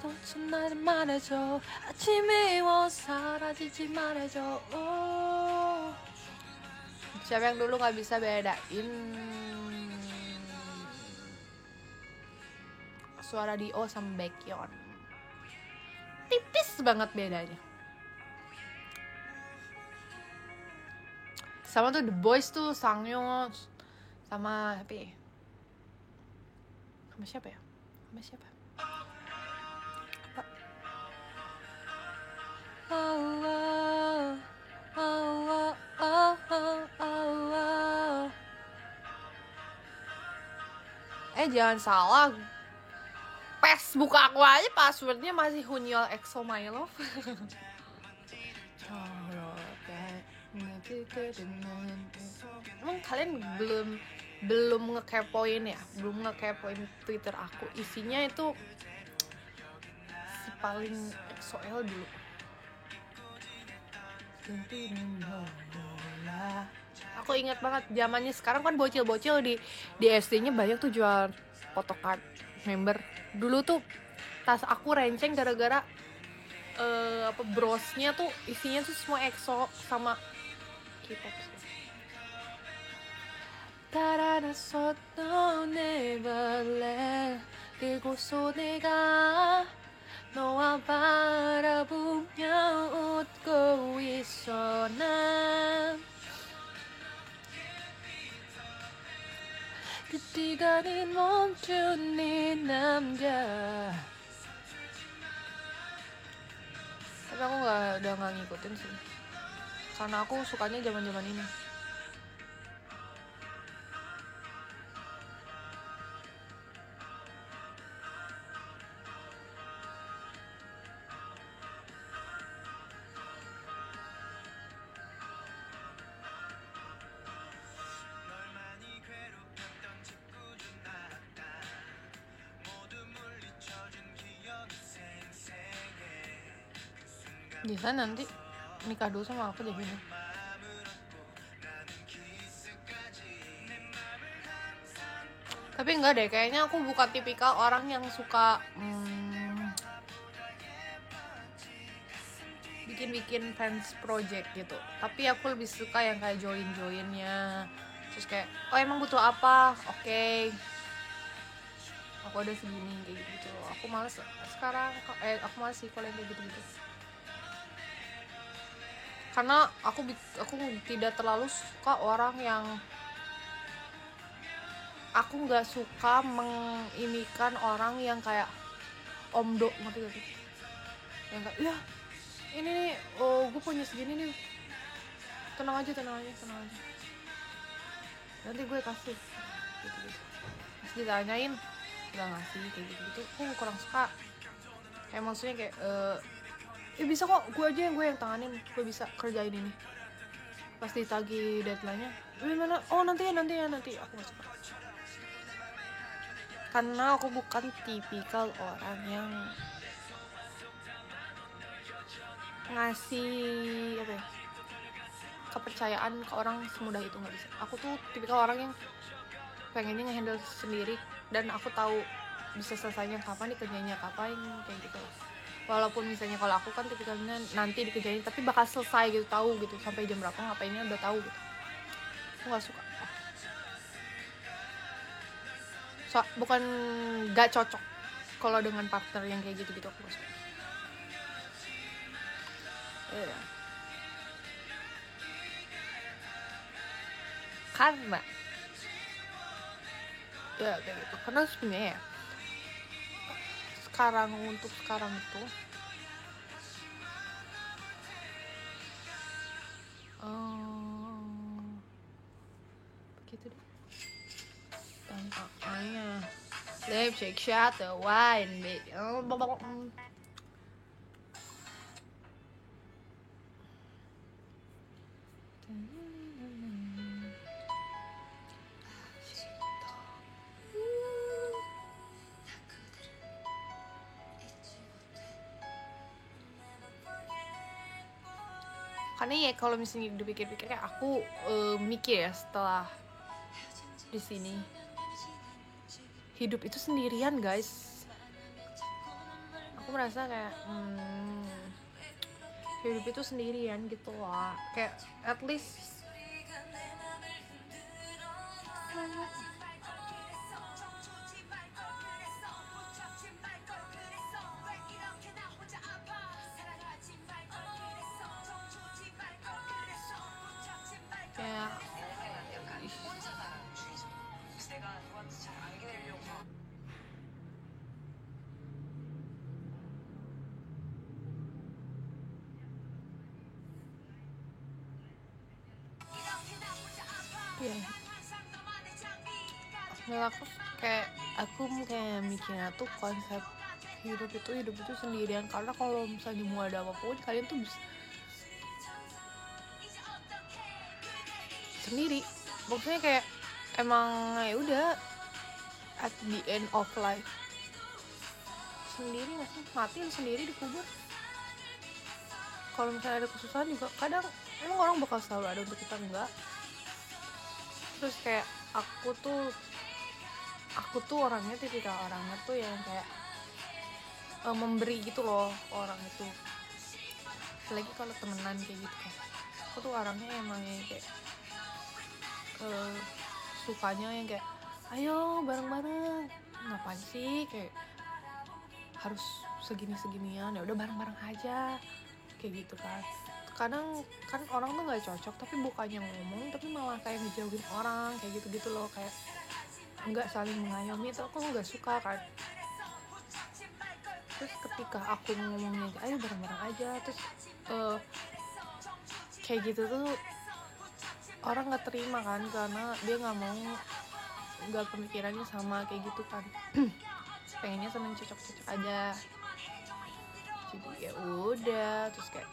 놓친 날 말해줘 아침에 와 사라지지 말해줘 oh. Siapa yang dulu gak bisa bedain suara Dio sama Baekhyun? Tipis banget bedanya. Sama tuh The Boys tuh Sangyeon sama apa ya? Sama siapa ya? Sama siapa? Apa? Allah, Allah, Allah, Allah. Jangan salah. PES buka aku aja passwordnya masih Hunyol EXO My Love. Emang kalian belum ngekepoin ya? Belum ngekepoin Twitter aku. Isinya itu si paling EXO-L dulu. Aku ingat banget zamannya sekarang kan bocil-bocil di SD-nya banyak tuh jual photocard member. Dulu tuh tas aku renceng gara-gara brosnya tuh isinya tuh semua EXO sama K-pop sih. 따라나섰던 내 발레 그곳서 내가 너와 바라보며 웃고 있어 난 그 시간이 멈춘 네 남자. Tapi aku udah nggak ngikutin sih, karena aku sukanya zaman-zaman ini. Bisa nanti nikah dulu sama aku deh ini. Tapi enggak deh, kayaknya aku bukan tipikal orang yang suka bikin fans project gitu. Tapi aku lebih suka yang kayak join-joinnya. Terus kayak, oh emang butuh apa? Oke. Aku ada segini kayak gitu. Aku males sekarang. Aku males sih kalau yang kayak gitu-gitu. Karena aku tidak terlalu suka orang yang aku nggak suka menginikan orang yang kayak omdo, ngerti gak sih? Yang kayak, ya ini nih, oh gue punya segini nih, tenang aja, nanti gue kasih, gitu. Terus ditanyain, nggak ngasih, kayak gitu. Aku kurang suka. Kayak maksudnya kayak, ya bisa kok, gue yang tanganin, gue bisa kerjain ini. Pas ditagih deadline-nya, gimana? Oh nanti ya, aku gak suka. Karena aku bukan tipikal orang yang ngasih apa ya, kepercayaan ke orang semudah itu, nggak bisa. Aku tuh tipikal orang yang pengennya ngehandle sendiri, dan aku tahu bisa selesainya kapan, dikerjainnya kapan, kayak gitu. Walaupun misalnya kalau aku kan tipikalnya nanti dikerjain tapi bakal selesai gitu, tahu gitu sampai jam berapa ngapainnya udah tahu gitu. Aku nggak suka. Bukan nggak cocok kalau dengan partner yang kayak gitu aku nggak suka. Karena ya kayak gitu, karena sebenarnya ya untuk sekarang itu begitu deh tampaknya. Lipstick shot the wine big. Karena ya kalau misalnya dipikir-pikir kayak aku mikir ya setelah di sini, hidup itu sendirian guys. Aku merasa kayak hidup itu sendirian gitu lah, kayak at least kayak aku kayak mikirnya tuh konsep hidup itu sendirian, karena kalau misalnya mau ada apapun kalian tuh bisa sendiri. Maksudnya kayak emang ya udah at the end of life sendiri, nggak sih, mati sendiri dikubur. Kalau misalnya ada kesusahan juga kadang emang orang bakal selalu ada untuk kita, enggak. Terus kayak aku tuh orangnya tipikal orangnya tuh yang kayak memberi gitu loh orang itu, apalagi kalau temenan kayak gitu kan. Aku tuh orangnya emang yang kayak sukanya yang kayak ayo bareng-bareng, ngapain sih kayak harus seginian, ya udah bareng-bareng aja kayak gitu kan. Kadang kan orang tuh nggak cocok tapi bukannya ngomong tapi malah kayak ngejauhin orang kayak gitu loh, kayak nggak saling mengayomi, itu aku nggak suka kan. Terus ketika aku ngomongnya ayo bareng-bareng aja, terus kayak gitu tuh orang nggak terima kan, karena dia nggak pemikirannya sama kayak gitu kan. Pengennya seneng cocok-cocok aja, jadi ya udah. Terus kayak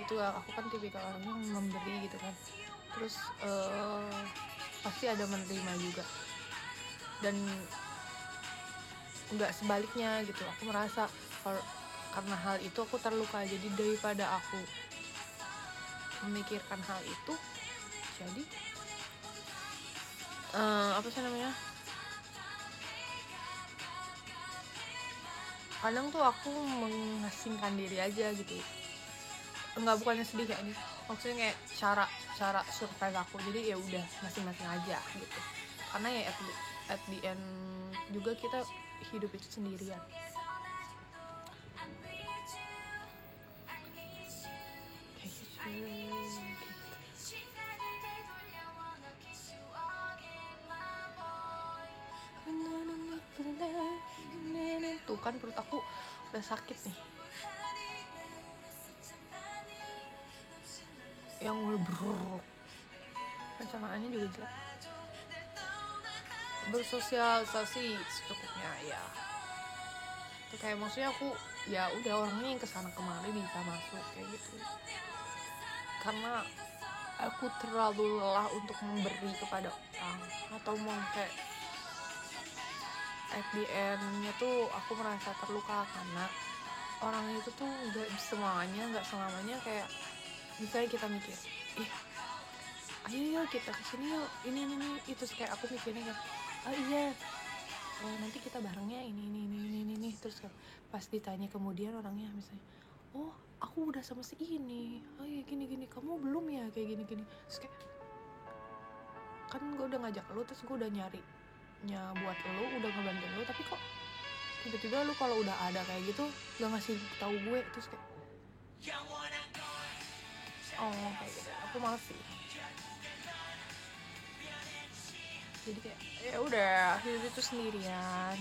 gitu lah, aku kan tipikal orang yang memberi gitu kan, terus pasti ada menerima juga, dan nggak sebaliknya gitu. Aku merasa karena hal itu aku terluka, jadi daripada aku memikirkan hal itu, jadi apa sih namanya, kadang tuh aku mengasingkan diri aja gitu. Bukannya sedih kayak ini, maksudnya kayak cara surprise aku, jadi ya udah masing-masing aja gitu. Karena ya at the end juga kita hidup itu sendirian. Tuh kan perut aku udah sakit nih, yang berbrrrr, pencernaannya juga jelek. Bersosialisasi secukupnya ya. kayak maksudnya aku ya udah orangnya yang kesana kemari bisa masuk kayak gitu, karena aku terlalu lelah untuk memberi kepada orang, atau mau kayak at the end-nya tuh aku merasa terluka karena orang itu tuh nggak selamanya kayak misalnya kita mikir ayo yuk kita kesini yuk ini itu, kayak aku mikirnya kayak oh iya nanti kita barengnya ini terus kayak pas ditanya kemudian orangnya misalnya oh aku udah sama si ini, oh iya gini kamu belum ya kayak gini terus kayak kan gue udah ngajak lu, terus gue udah nyarinya buat lu, udah ngebantuin lu, tapi kok tiba-tiba lu kalau udah ada kayak gitu gak ngasih tahu gue, terus kayak oh kayak gitu aku males sih. Jadi kayak ya udah hidup itu sendirian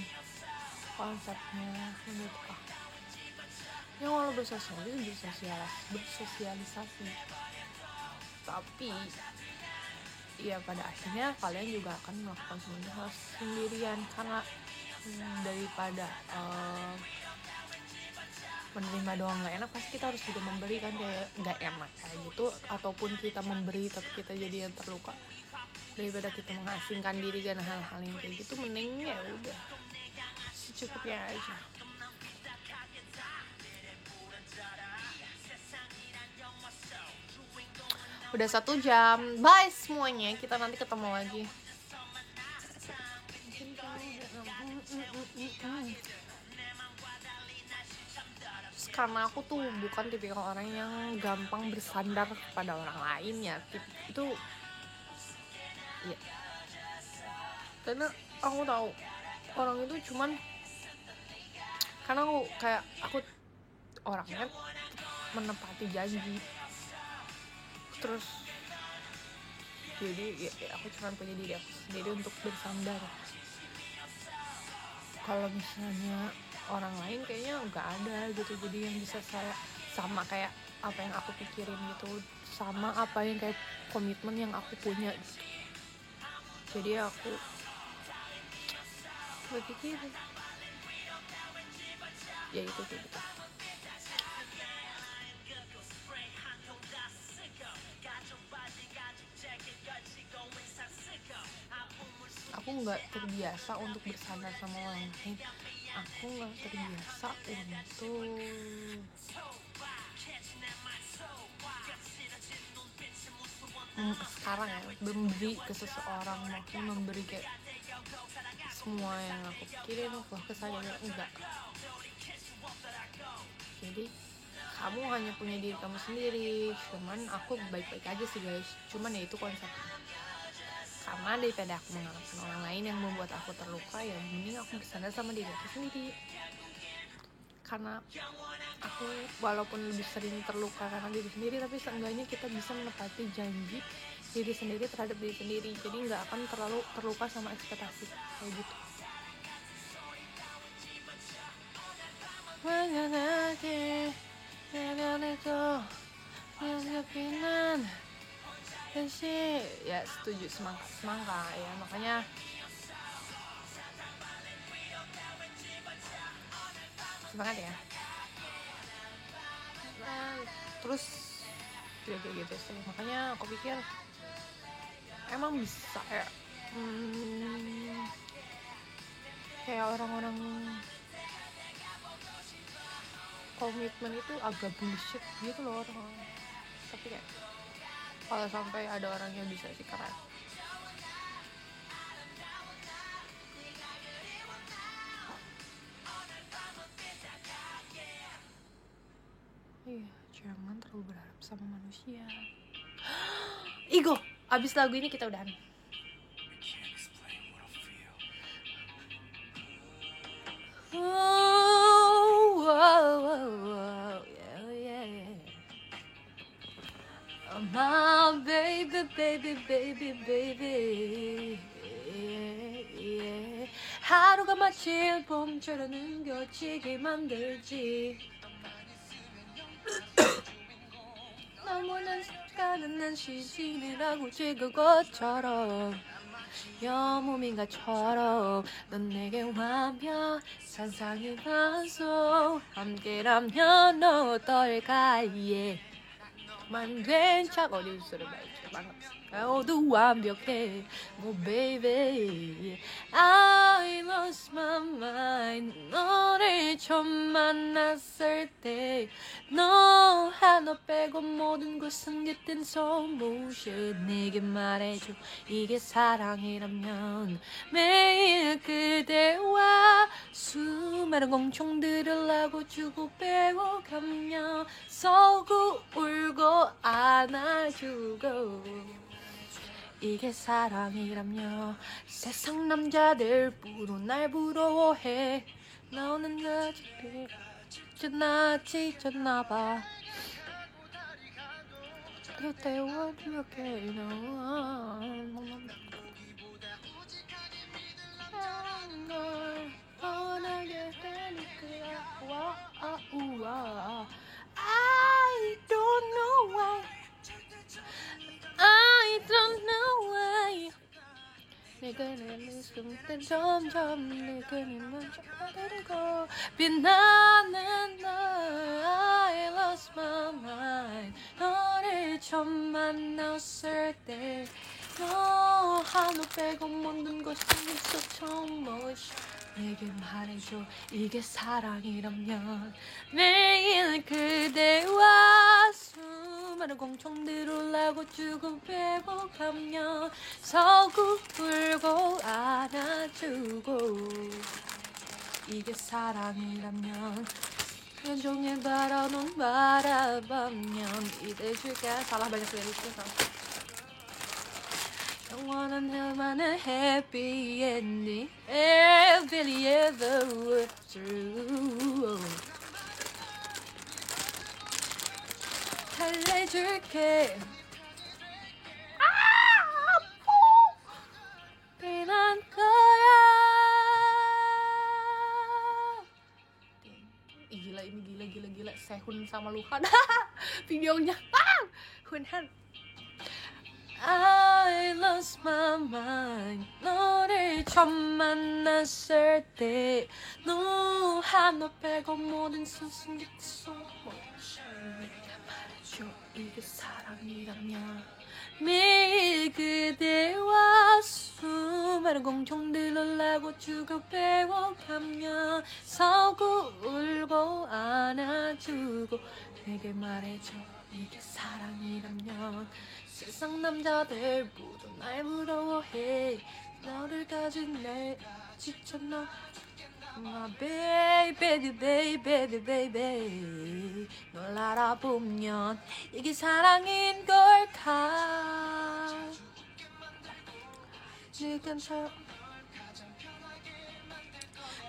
konsepnya menurut aku. Ya kalau bersosialisasi, tapi ya pada akhirnya kalian juga akan melakukan semuanya hal sendirian, karena daripada menerima doang nggak enak, pasti kita harus juga memberi kan, kayak nggak enak kayak gitu, ataupun kita memberi tapi kita jadi yang terluka, daripada kita mengasingkan diri karena hal-hal yang kayak gitu, mending ya udah secukupnya aja. Udah 1 jam, bye semuanya, kita nanti ketemu lagi. Karena aku tuh bukan tipikal orang yang gampang bersandar kepada orang lain ya, itu ya, karena aku tahu orang itu cuman karena aku orangnya menepati janji, terus jadi ya aku cuma punya diri aku sendiri untuk bersandar. Kalau misalnya orang lain kayaknya nggak ada gitu, jadi yang bisa saya sama kayak apa yang aku pikirin gitu, sama apa yang kayak komitmen yang aku punya gitu. Jadi aku berpikir ya itu kayak gitu. Aku nggak terbiasa untuk bersandar sama orang lain, aku nggak terbiasa untuk sekarang ya memberi ke seseorang, maksudnya memberi kayak semua yang aku pikirin wah ke saya, enggak. Jadi kamu hanya punya diri kamu sendiri, cuman aku baik-baik aja sih guys, cuman ya itu konsepnya. Karena daripada aku mengalahkan orang lain yang membuat aku terluka, ya mending aku bersandar sama diri aku sendiri. Karena aku walaupun lebih sering terluka karena diri sendiri, tapi seenggaknya kita bisa menepati janji diri sendiri terhadap diri sendiri, jadi nggak akan terlalu terluka sama ekspektasi kayak gitu. Ya setuju, semangka ya, makanya semangat ya. Terus ya kayak gitu sih, makanya aku pikir emang bisa ya kayak orang-orang komitmen itu agak bullshit gitu loh orang-orang, tapi kayak kalau sampai ada orang yang bisa sih keren. Iya, jangan terlalu berharap sama manusia. Ego, abis lagu ini kita udahan. My baby yeah. 하루가 마치 봄처럼 느껴지게 만들지 너무난 가능한 시즌이라고 찍을 것처럼 영웅인 것처럼 넌 내게 완벽 상상의 반송 함께라면 어떨까 yeah. 만 괜찮아 어디 소리 말지 모두 완벽해 oh baby I lost my mind 너를 처음 만났을 때 너 하나 빼고 모든 것은 깃든 손모션 내게 말해줘 이게 사랑이라면 매일 그대와 수많은 공청들을 하고 주고 빼고 가며 서고 울고 안아주고 이게 사랑이라며 세상 남자들 날 부러워해 너는 아직 지쳤나봐 그때와 이렇게 널 원하게 되니까 우와 I don't know why I don't know why 내가 내는 숨때 점점 내게 먼저 빠르고 빛나는 날 I lost my mind 너를 처음 만났을 때 너 하나 빼고 모든 것이 있어 처음 멋이 내게 말해줘 이게 사랑이라면 매일 그대와 수많은 공청들을 하고 주고 빼고 가며 서고 울고 안아주고 이게 사랑이라면 온종일 바라는 바라보면 이대줄게 salah banyak liriknya salah 영원한 나만의 happy ending Every ever was true 달래줄게 빛난 거야 gila Sehun sama Luhan videonya Hunhan I lost my mind 너를 처음 만났을 때 너 하나 빼고 모든 순순히 말해줘 이게 사랑이라면 매일 그대와 수많은 공청들을 하고 주고 빼고 가며 서고 울고 안아주고 내게 말해줘 이게 사랑이라면 세상 남자들 모두 날 부러워해 너를 가진 내 지쳤나 My baby 널 알아보면 이게 사랑인 걸까 지금 저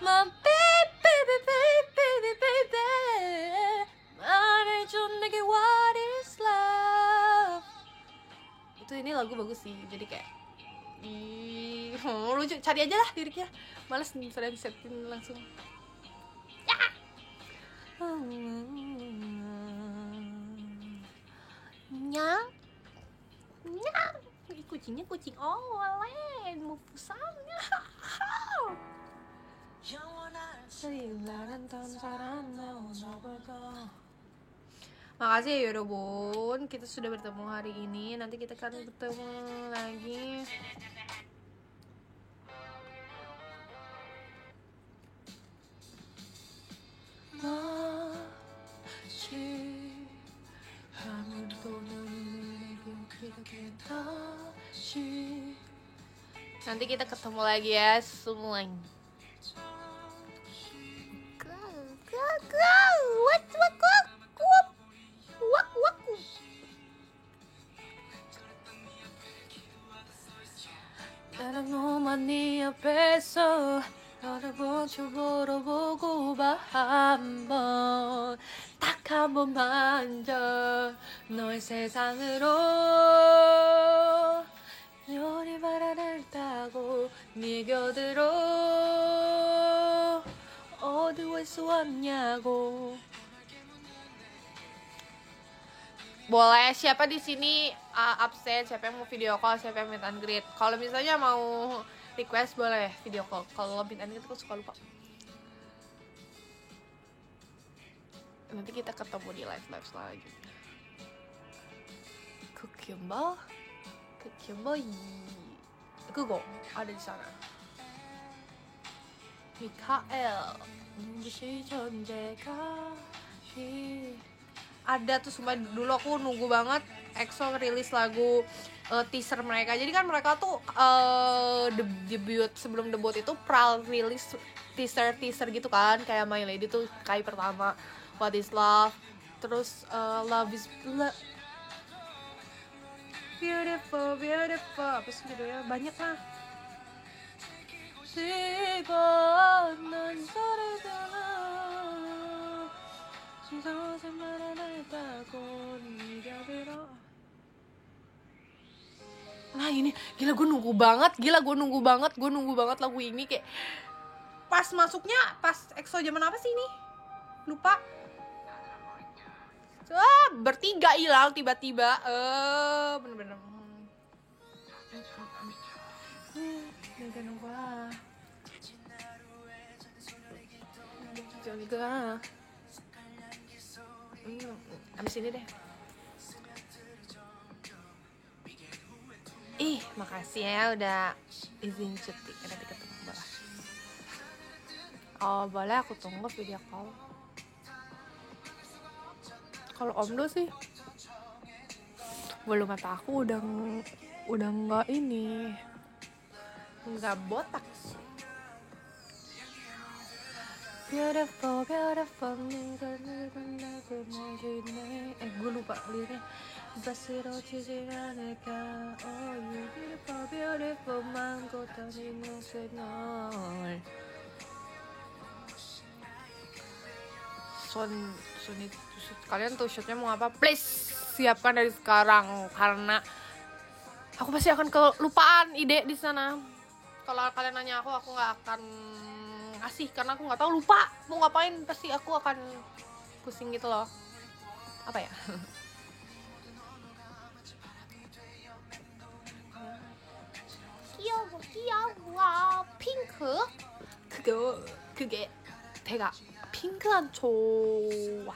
My baby 말해줘 내게 what is love itu ini lagu bagus sih jadi kayak lucu cari aja lah liriknya males saya setin langsung ya nyang nyang kucingnya kucing olen mau pusangnya makasih ya 여러분 kita sudah bertemu hari ini nanti kita akan bertemu lagi nanti kita ketemu lagi ya semuanya 나는 너만 네 앞에서 너를 보고 보고 봐 한번 딱 한 번 만져 너의 세상으로 요리 바라를 타고 네 곁으로 어디에서 왔냐고. Boleh siapa di sini absen, siapa yang mau video call, siapa yang meet and greet. Kalau misalnya mau request boleh video call. Kalau meet and greet aku suka lupa. Nanti kita ketemu di live selanjutnya. Kukyumbo 그거 ada di sana. Mikael ada tuh, sumpah dulu aku nunggu banget EXO rilis lagu teaser mereka. Jadi kan mereka tuh debut, sebelum debut itu pral rilis teaser gitu kan, kayak My Lady tuh kai pertama, What is Love, terus Love is Beautiful, apa sih judulnya? Banyak lah. Nah ini, gila gue nunggu banget lagu ini. Kayak pas masuknya, pas EXO zaman apa sih ini? Lupa. Bertiga hilang tiba-tiba. Bener-bener. Abis ini deh. Ih, makasih ya udah izin cuti. Nanti ketemu bawah. Oh, boleh aku tunggu video call. Kalau Om Do sih bulu mata aku udah nggak ini, nggak botak. Beautiful gue lupa liriknya. Oh you beautiful mango tadi senol. Kalian tuh shootnya mau apa? Please siapkan dari sekarang, karena aku pasti akan kelupaan ide di sana. Kalau kalian nanya aku nggak akan ngasih, karena aku nggak tahu, lupa mau ngapain. Pasti aku akan pusing gitu loh. Apa ya? 귀여워 핑크 그게 배가 핑크한 좋았어.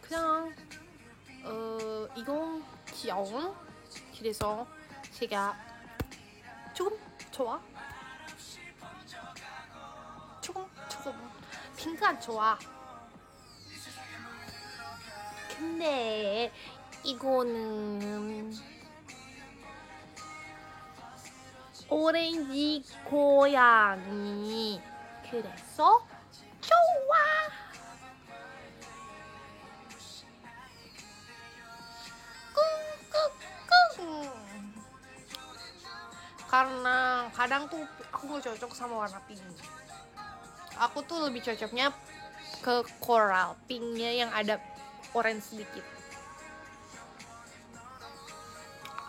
그냥 이건 귀여운, 그래서 제가 조금 좋아. 조금 핑크한 좋아. 근데 이거는 오렌지 고양이, 그래서 좋아. 꿍꿍꿍. Karena kadang tuh aku gak cocok sama warna pink. Aku tuh lebih cocoknya ke coral pinknya yang ada orange sedikit.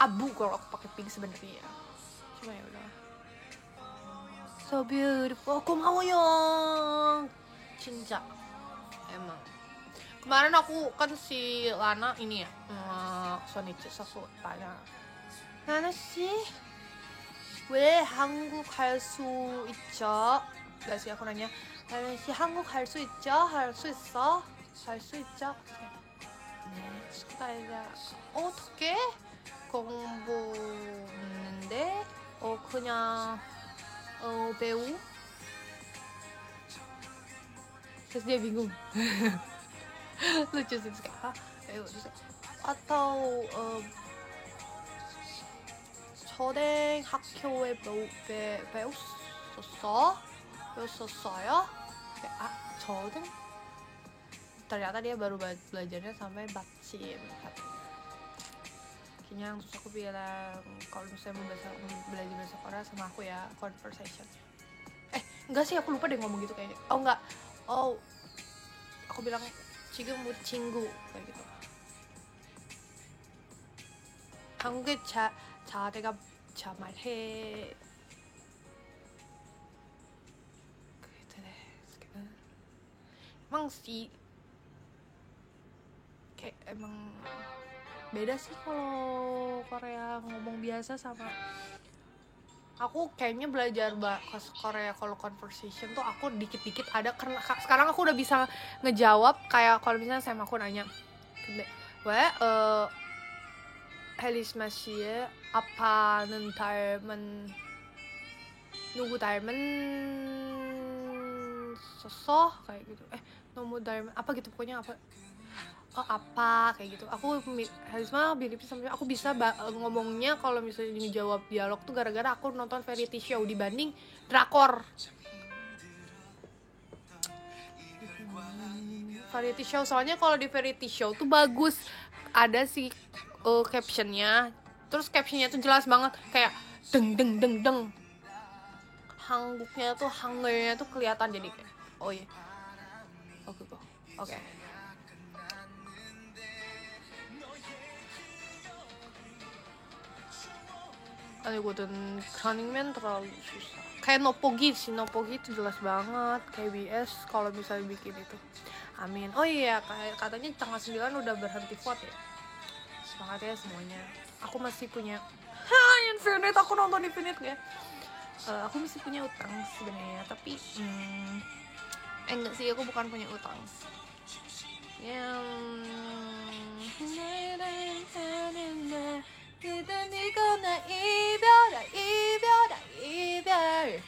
Abu kalau aku pakai pink sebenarnya. Cuma ya udah. So beautiful. 고마워요. 진짜. Emang. Kemarin aku kan si Lana ini ya, Sonichi aku tanya, Lana sih, 왜 한국 갈 수 있죠? Gak sih, aku nanya, Lana sih 한국 갈 수 있죠? 갈 수 있어? 갈 수 있죠? 네, 숙가이가 어떻게 공부했는데 그냥 배우. Terus dia bingung. Lucu sih sekarang. atau 초등학교에 배웠었어요? 초등? Ternyata dia baru belajarnya sampai batsim. Kayaknya terus aku bilang, kalau misalnya mau belajar bahasa Korea sama aku ya, conversation. Enggak sih, aku lupa deh ngomong gitu kayaknya. Aku bilang 지금 뭐 친구 kayak gitu. 한국에 자대가 말해. emang sih kayak emang beda sih kalau Korea ngomong biasa sama aku kayaknya belajar bahasa Korea kalau conversation tuh aku dikit-dikit ada karena sekarang aku udah bisa ngejawab kayak kalau misalnya sama aku nanya 왜 헬리스마 씨의 아빠는 닮은 누구 닮았었어? kayak gitu 너무 닮은 apa gitu pokoknya apa apa kayak gitu aku Harisma mirip sama aku bisa ngomongnya kalau misalnya ngejawab dialog tuh gara-gara aku nonton variety show dibanding drakor. Variety show soalnya kalau di variety show tuh bagus ada sih captionnya, terus captionnya tuh jelas banget kayak deng deng deng deng, hangguknya tuh hangnya tuh kelihatan jadi kayak oh iya oke. Aduh, dan Running Man terlalu susah. Kayak Nopogi sih, Nopogi itu jelas banget. KBS kalau misalnya bikin itu. Amin. Oh iya, katanya tanggal 9 udah berhenti vote ya. Semangat ya semuanya. Aku masih punya Infinite, aku nonton Infinite gak? Aku masih punya utang sebenarnya, tapi enggak sih, aku bukan punya utang. 그댄 이거나 이별아 이별.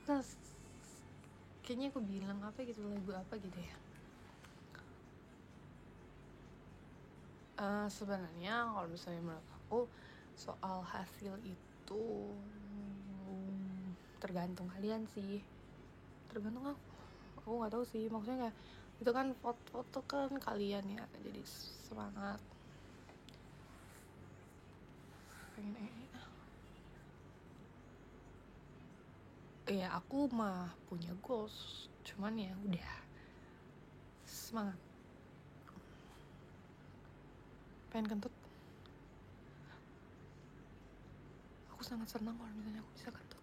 Terus kayaknya aku bilang apa gitu, lagu apa gitu ya. Sebenarnya kalau misalnya menurut aku soal hasil itu tergantung kalian sih, tergantung aku nggak tahu sih, maksudnya kayak itu kan foto kan kalian ya, jadi semangat pengen ya aku mah punya goals, cuman ya udah semangat. Pengen kentut. Aku sangat senang kalau misalnya aku bisa kentut.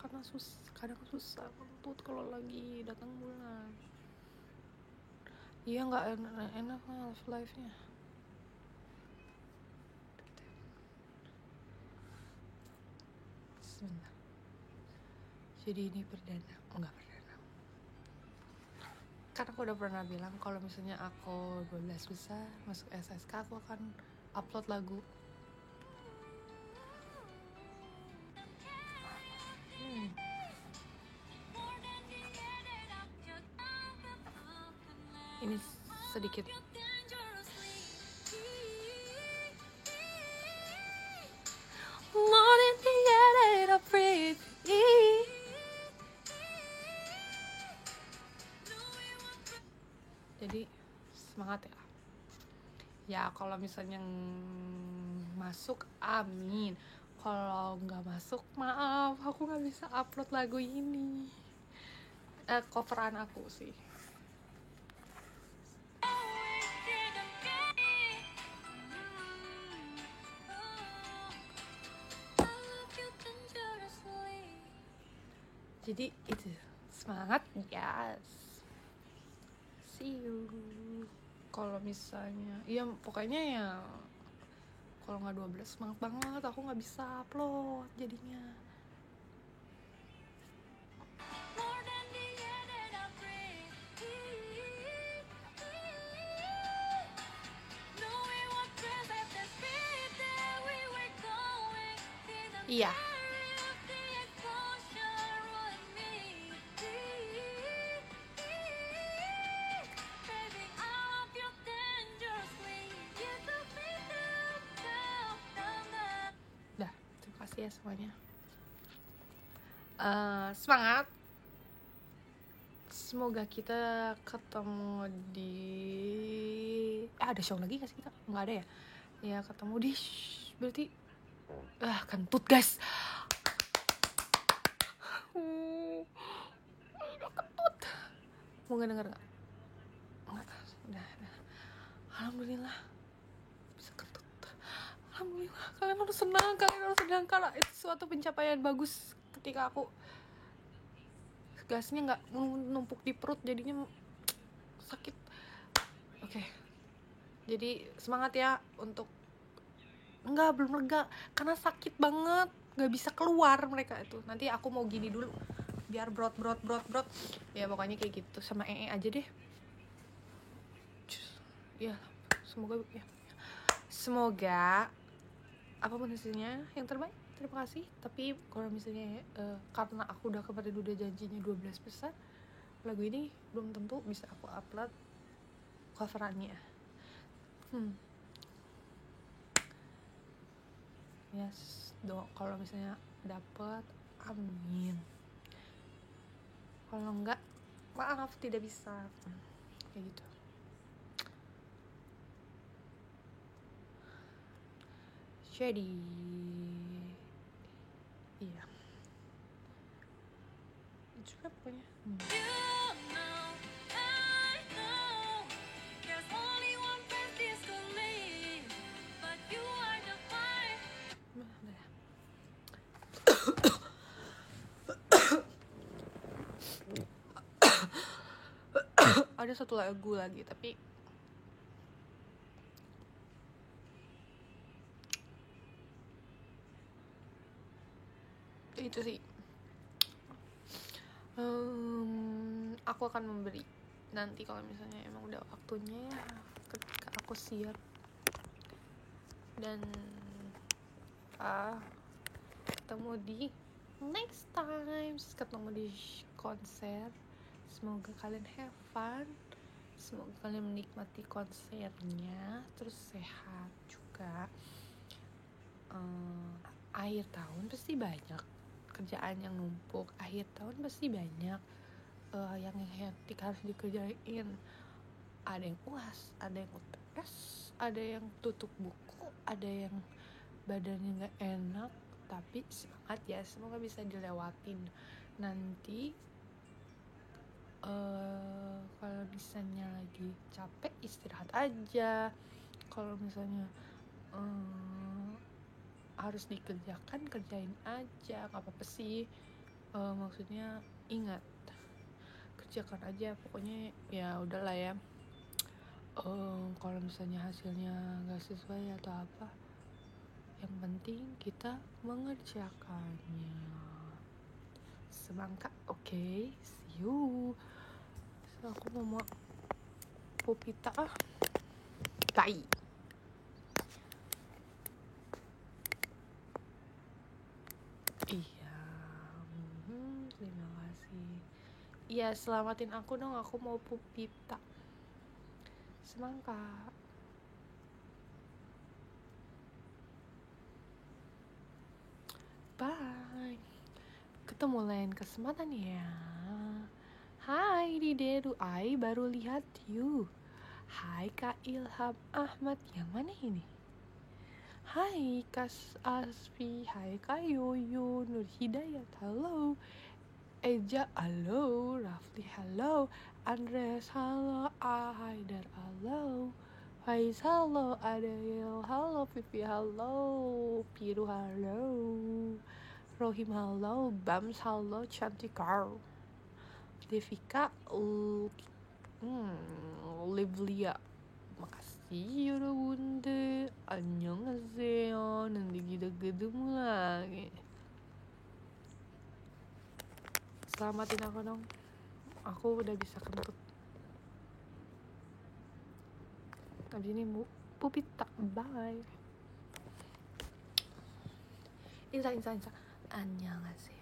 Karena kadang susah kentut kalau lagi datang bulan. Iya nggak enak life-nya. Sebentar. Jadi ini perdana, enggak perdana. Karena aku udah pernah bilang kalau misalnya aku 12 besar masuk SSK aku akan upload lagu. Ini sedikit jadi semangat ya kalau misalnya masuk amin, kalau nggak masuk maaf aku nggak bisa upload lagu ini. Coveran aku sih. Jadi itu semangat, yes, see you. Kalau misalnya ya pokoknya ya kalau nggak 12 semangat banget, aku nggak bisa upload jadinya. Iya. Dah, terima kasih ya semuanya. Semangat. Semoga kita ketemu di ada show lagi gak sih kita? Nggak ada ya? Ya ketemu di berarti kentut guys. Mau denger nggak? Nggak, udah. Alhamdulillah bisa kentut. Alhamdulillah, kalian harus senang karena itu suatu pencapaian bagus. Ketika aku gasnya nggak numpuk di perut, jadinya sakit. Oke. Jadi semangat ya untuk belum lega karena sakit banget, nggak bisa keluar mereka itu. Nanti aku mau gini dulu biar brot ya, pokoknya kayak gitu. Sama aja deh ya. Semoga apapun hasilnya yang terbaik. Terima kasih. Tapi kalau misalnya karena aku udah kemarin udah janjinya 12 besar, lagu ini belum tentu bisa aku upload coverannya. Yes, kalau misalnya dapet, amin. Kalau enggak, maaf, tidak bisa. Kayak gitu. Jadi iya, juga pokoknya. Ada satu lagu lagi, tapi itu sih aku akan memberi nanti kalau misalnya emang udah waktunya ya, ketika aku siap dan ketemu di next time, ketemu di konser. Semoga kalian have fun, semoga kalian menikmati konsernya, terus sehat juga. Akhir tahun pasti banyak kerjaan yang numpuk, akhir tahun pasti banyak yang hektik harus dikerjain. Ada yang UAS, ada yang UTS, ada yang tutup buku, ada yang badannya gak enak. Tapi semangat ya, semoga bisa dilewatin. Nanti kalau misalnya lagi capek, istirahat aja. Kalau misalnya harus dikerjakan, kerjain aja, gak apa-apa sih. Maksudnya ingat, kerjakan aja, pokoknya ya udahlah ya. Kalau misalnya hasilnya gak sesuai atau apa, yang penting kita mengerjakannya. Semangat, oke? See you. So, aku mau pupita bye. Iya, terima kasih. Iya, selamatin aku dong, aku mau pupita. Semangat. Bye. Ketemu lain kesempatan ya. Hai Dideru, I baru lihat you. Hai Kak Ilham Ahmad, yang mana ini? Hai Kas Asfi, hai Kak Yoyo, Nur Hidayat, halo. Eja, halo. Rafli, halo. Andres, halo. Haidar, halo. Faiz, halo. Adel, halo. Pipi, halo. Piru, halo. Rohim, halo. Bams, halo. Cantik girl. Devika, Livlia, makasih 여러분들. 안녕하세요. Nanti kita ketemu lagi. Selamatin aku dong, aku udah bisa kentut. Abis ini pupita, bye. Insa. 안녕하세요.